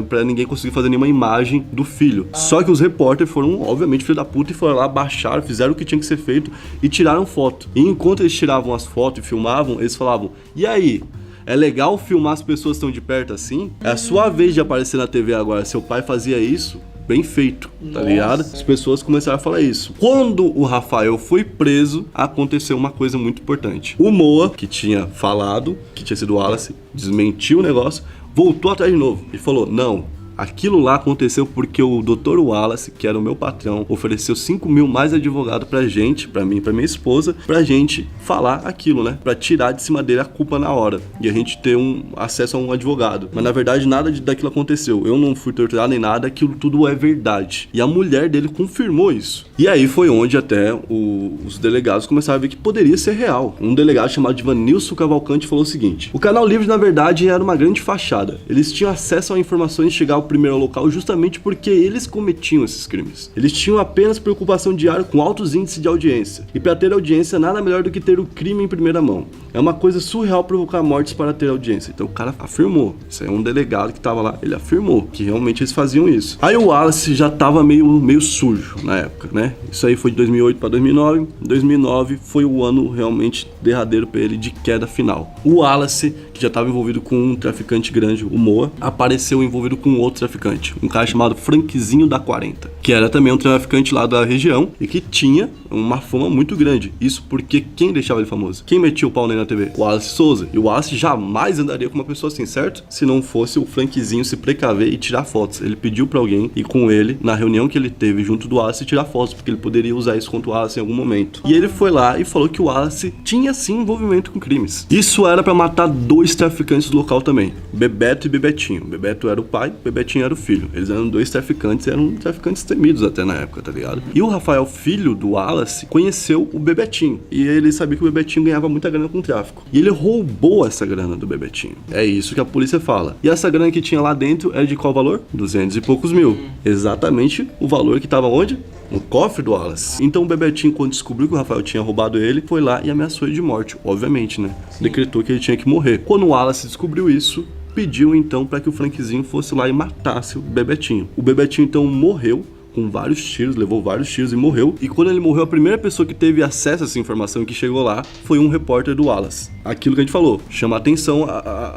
pra ninguém conseguir fazer nenhuma imagem do filho. Só que os repórteres foram, obviamente, filho da puta, e foram lá, baixaram, fizeram o que tinha que ser feito e tiraram foto. E enquanto eles tiravam as fotos e filmavam, eles falavam, e aí? É legal filmar as pessoas que estão de perto assim? É a sua vez de aparecer na TV agora. Seu pai fazia isso, bem feito, tá ligado? As pessoas começaram a falar isso. Quando o Rafael foi preso, aconteceu uma coisa muito importante. O Moa, que tinha falado, que tinha sido o Wallace, desmentiu o negócio, voltou atrás de novo e falou, não, aquilo lá aconteceu porque o Dr. Wallace, que era o meu patrão, ofereceu 5 mil mais advogado pra gente, pra mim e pra minha esposa, pra gente falar aquilo, né? Pra tirar de cima dele a culpa na hora. E a gente ter acesso a um advogado. Mas na verdade nada daquilo aconteceu. Eu não fui torturado nem nada, aquilo tudo é verdade. E a mulher dele confirmou isso. E aí foi onde até os delegados começaram a ver que poderia ser real. Um delegado chamado Ivanilson Cavalcante falou o seguinte: o Canal Livre na verdade era uma grande fachada. Eles tinham acesso a informações e chegavam primeiro ao local justamente porque eles cometiam esses crimes. Eles tinham apenas preocupação diária com altos índices de audiência. E para ter audiência, nada melhor do que ter o crime em primeira mão. É uma coisa surreal provocar mortes para ter audiência. Então o cara afirmou. Isso é um delegado que tava lá. Ele afirmou que realmente eles faziam isso. Aí o Wallace já tava meio sujo na época, né? Isso aí foi de 2008 para 2009. 2009 foi o ano realmente derradeiro para ele de queda final. O Wallace, que já estava envolvido com um traficante grande, o Moa, apareceu envolvido com outro traficante, um cara chamado Frankzinho da 40, que era também um traficante lá da região e que tinha uma fama muito grande. Isso porque quem deixava ele famoso? Quem metia o pau nele na TV? O Wallace Souza. E o Wallace jamais andaria com uma pessoa assim, certo? Se não fosse o Frankzinho se precaver e tirar fotos. Ele pediu pra alguém ir com ele na reunião que ele teve junto do Wallace tirar fotos, porque ele poderia usar isso contra o Wallace em algum momento. E ele foi lá e falou que o Wallace tinha sim envolvimento com crimes. Isso era pra matar 2 traficantes do local também, Bebeto e Bebetinho. Bebeto era o pai, Bebetinho era o filho. Eles eram 2 traficantes, eram traficantes temidos até na época, tá ligado? E o Rafael, filho do Wallace, conheceu o Bebetinho. E ele sabia que o Bebetinho ganhava muita grana com o tráfico. E ele roubou essa grana do Bebetinho. É isso que a polícia fala. E essa grana que tinha lá dentro era de qual valor? 200 e poucos mil. Exatamente o valor que tava onde? No cofre do Wallace. Então o Bebetinho, quando descobriu que o Rafael tinha roubado ele, foi lá e ameaçou ele de morte, obviamente, né? Sim. Decretou que ele tinha que morrer. Quando o Wallace descobriu isso, pediu então para que o Frankzinho fosse lá e matasse o Bebetinho. O Bebetinho então morreu com vários tiros, levou vários tiros e morreu. E quando ele morreu, a primeira pessoa que teve acesso a essa informação e que chegou lá foi um repórter do Wallace. Aquilo que a gente falou, chama atenção,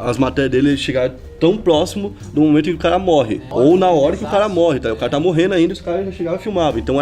as matérias dele chegaram tão próximo do momento em que o cara morre. Ou na hora que o cara morre, tá? O cara tá morrendo ainda e os caras já chegavam e filmavam. Então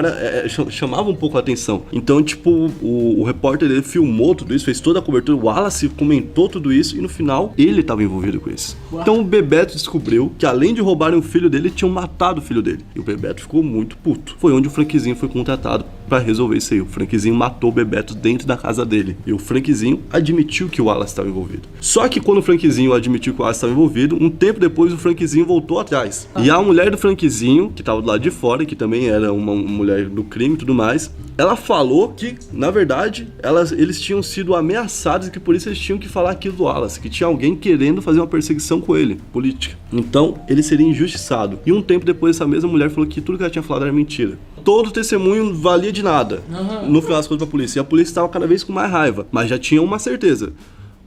chamava um pouco a atenção. Então, tipo, o repórter dele filmou tudo isso, fez toda a cobertura, o Wallace comentou tudo isso e no final ele tava envolvido com isso. Então o Bebeto descobriu que além de roubarem o filho dele, tinham matado o filho dele. E o Bebeto ficou muito puto. Foi onde o Frankzinho foi contratado pra resolver isso aí. O Frankzinho matou o Bebeto dentro da casa dele. E o Frankzinho admitiu que o Wallace estava envolvido. Só que quando o Frankzinho admitiu que o Wallace estava envolvido, um tempo depois o Frankzinho voltou atrás. E a mulher do Frankzinho, que estava do lado de fora, que também era uma mulher do crime e tudo mais, ela falou que, na verdade, eles tinham sido ameaçados e que por isso eles tinham que falar aquilo do Wallace, que tinha alguém querendo fazer uma perseguição com ele, política. Então, ele seria injustiçado. E um tempo depois, essa mesma mulher falou que tudo que ela tinha falado era mentira. Todo testemunho valia de nada, no final das contas, pra polícia. E a polícia estava cada vez com mais raiva, mas já tinha uma certeza.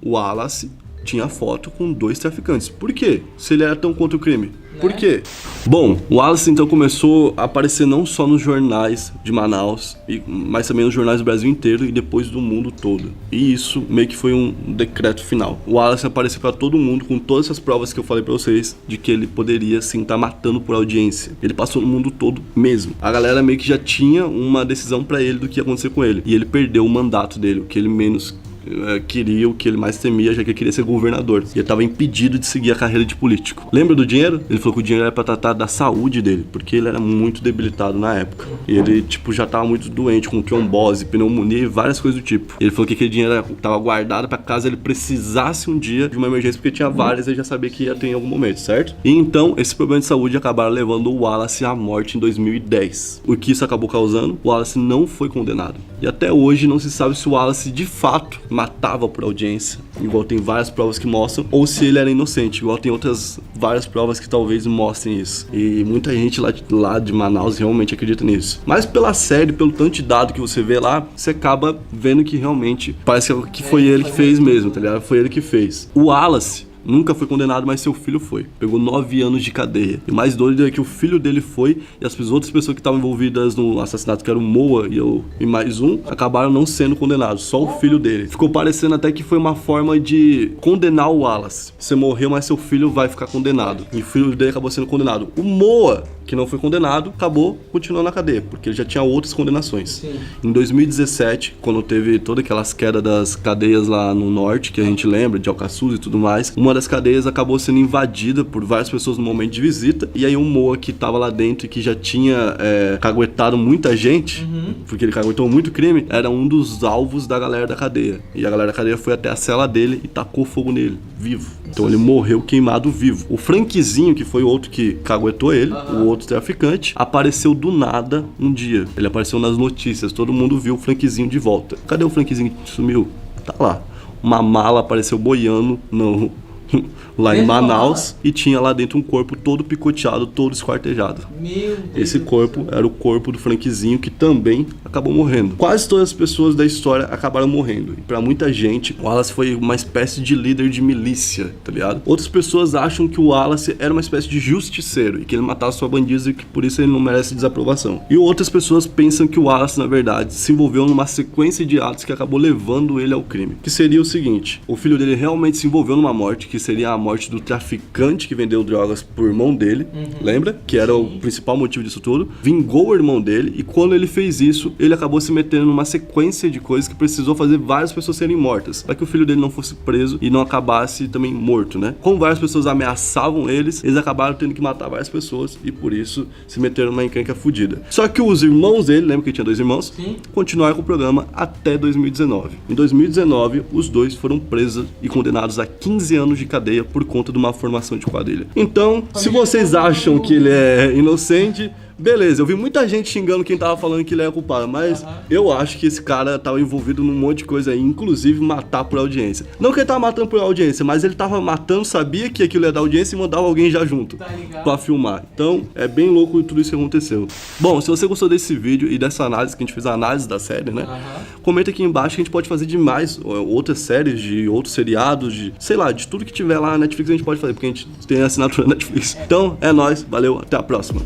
O Wallace tinha foto com 2 traficantes. Por quê? Se ele era tão contra o crime. Por quê? Bom, o Wallace então começou a aparecer não só nos jornais de Manaus, mas também nos jornais do Brasil inteiro e depois do mundo todo. E isso meio que foi um decreto final. O Wallace apareceu pra todo mundo com todas essas provas que eu falei pra vocês de que ele poderia sim estar matando por audiência. Ele passou no mundo todo mesmo. A galera meio que já tinha uma decisão pra ele do que ia acontecer com ele. E ele perdeu o mandato dele, o que ele menos queria, o que ele mais temia, já que ele queria ser governador. E ele estava impedido de seguir a carreira de político. Lembra do dinheiro? Ele falou que o dinheiro era para tratar da saúde dele, porque ele era muito debilitado na época. E ele, tipo, já estava muito doente, com trombose, pneumonia e várias coisas do tipo. Ele falou que aquele dinheiro estava guardado para caso ele precisasse um dia de uma emergência, porque tinha várias e ele já sabia que ia ter em algum momento, certo? E então, esses problemas de saúde acabaram levando o Wallace à morte em 2010. O que isso acabou causando? O Wallace não foi condenado. E até hoje não se sabe se o Wallace de fato matava por audiência, igual tem várias provas que mostram, ou se ele era inocente, igual tem outras várias provas que talvez mostrem isso. E muita gente lá de Manaus realmente acredita nisso. Mas pela série, pelo tanto de dado que você vê lá, você acaba vendo que realmente parece que foi ele que fez mesmo, tá ligado? Foi ele que fez. O Wallace nunca foi condenado, mas seu filho foi. Pegou 9 anos de cadeia. E o mais doido é que o filho dele foi, e as outras pessoas que estavam envolvidas no assassinato, que era o Moa e mais um, acabaram não sendo condenados. Só o filho dele. Ficou parecendo até que foi uma forma de condenar o Wallace. Você morreu, mas seu filho vai ficar condenado. E o filho dele acabou sendo condenado. O Moa, que não foi condenado, acabou continuando na cadeia, porque ele já tinha outras condenações. Sim. Em 2017, quando teve todas aquelas quedas das cadeias lá no norte, que a gente lembra, de Alcaçuz e tudo mais, uma das cadeias acabou sendo invadida por várias pessoas no momento de visita, e aí o Moa, que tava lá dentro e que já tinha caguetado muita gente, porque ele caguetou muito crime, era um dos alvos da galera da cadeia. E a galera da cadeia foi até a cela dele e tacou fogo nele, vivo. Então ele morreu queimado vivo. O Frankzinho, que foi o outro que caguetou ele, o outro traficante, apareceu do nada um dia. Ele apareceu nas notícias, todo mundo viu o Frankzinho de volta. Cadê o Frankzinho que sumiu? Tá lá. Uma mala apareceu boiando lá em Manaus e tinha lá dentro um corpo todo picoteado, todo esquartejado. Meu Deus. Esse corpo era o corpo do Frankzinho, que também acabou morrendo. Quase todas as pessoas da história acabaram morrendo. E pra muita gente, o Wallace foi uma espécie de líder de milícia, tá ligado? Outras pessoas acham que o Wallace era uma espécie de justiceiro e que ele matava sua bandidos e que por isso ele não merece desaprovação. E outras pessoas pensam que o Wallace, na verdade, se envolveu numa sequência de atos que acabou levando ele ao crime. Que seria o seguinte: o filho dele realmente se envolveu numa morte, que seria a morte do traficante que vendeu drogas pro irmão dele, lembra? Que era o principal motivo disso tudo. Vingou o irmão dele, e quando ele fez isso, ele acabou se metendo numa sequência de coisas que precisou fazer várias pessoas serem mortas, para que o filho dele não fosse preso e não acabasse também morto, né? Como várias pessoas ameaçavam eles acabaram tendo que matar várias pessoas e por isso se meteram numa encrenca fodida. Só que os irmãos dele, lembra que ele tinha 2 irmãos? Sim. Continuaram com o programa até 2019. Em 2019, os 2 foram presos e condenados a 15 anos de cadeia por conta de uma formação de quadrilha. Então, se vocês acham que ele é inocente, beleza, eu vi muita gente xingando quem tava falando que ele é culpado, mas eu acho que esse cara tava envolvido num monte de coisa aí, inclusive matar por audiência. Não que ele tava matando por audiência, mas ele tava matando, sabia que aquilo ia dar audiência e mandava alguém já junto pra filmar. Então, é bem louco tudo isso que aconteceu. Bom, se você gostou desse vídeo e dessa análise, que a gente fez a análise da série, né? Comenta aqui embaixo que a gente pode fazer de mais outras séries, de outros seriados, de, sei lá, de tudo que tiver lá na Netflix a gente pode fazer, porque a gente tem a assinatura da Netflix. Então, é nóis, valeu, até a próxima.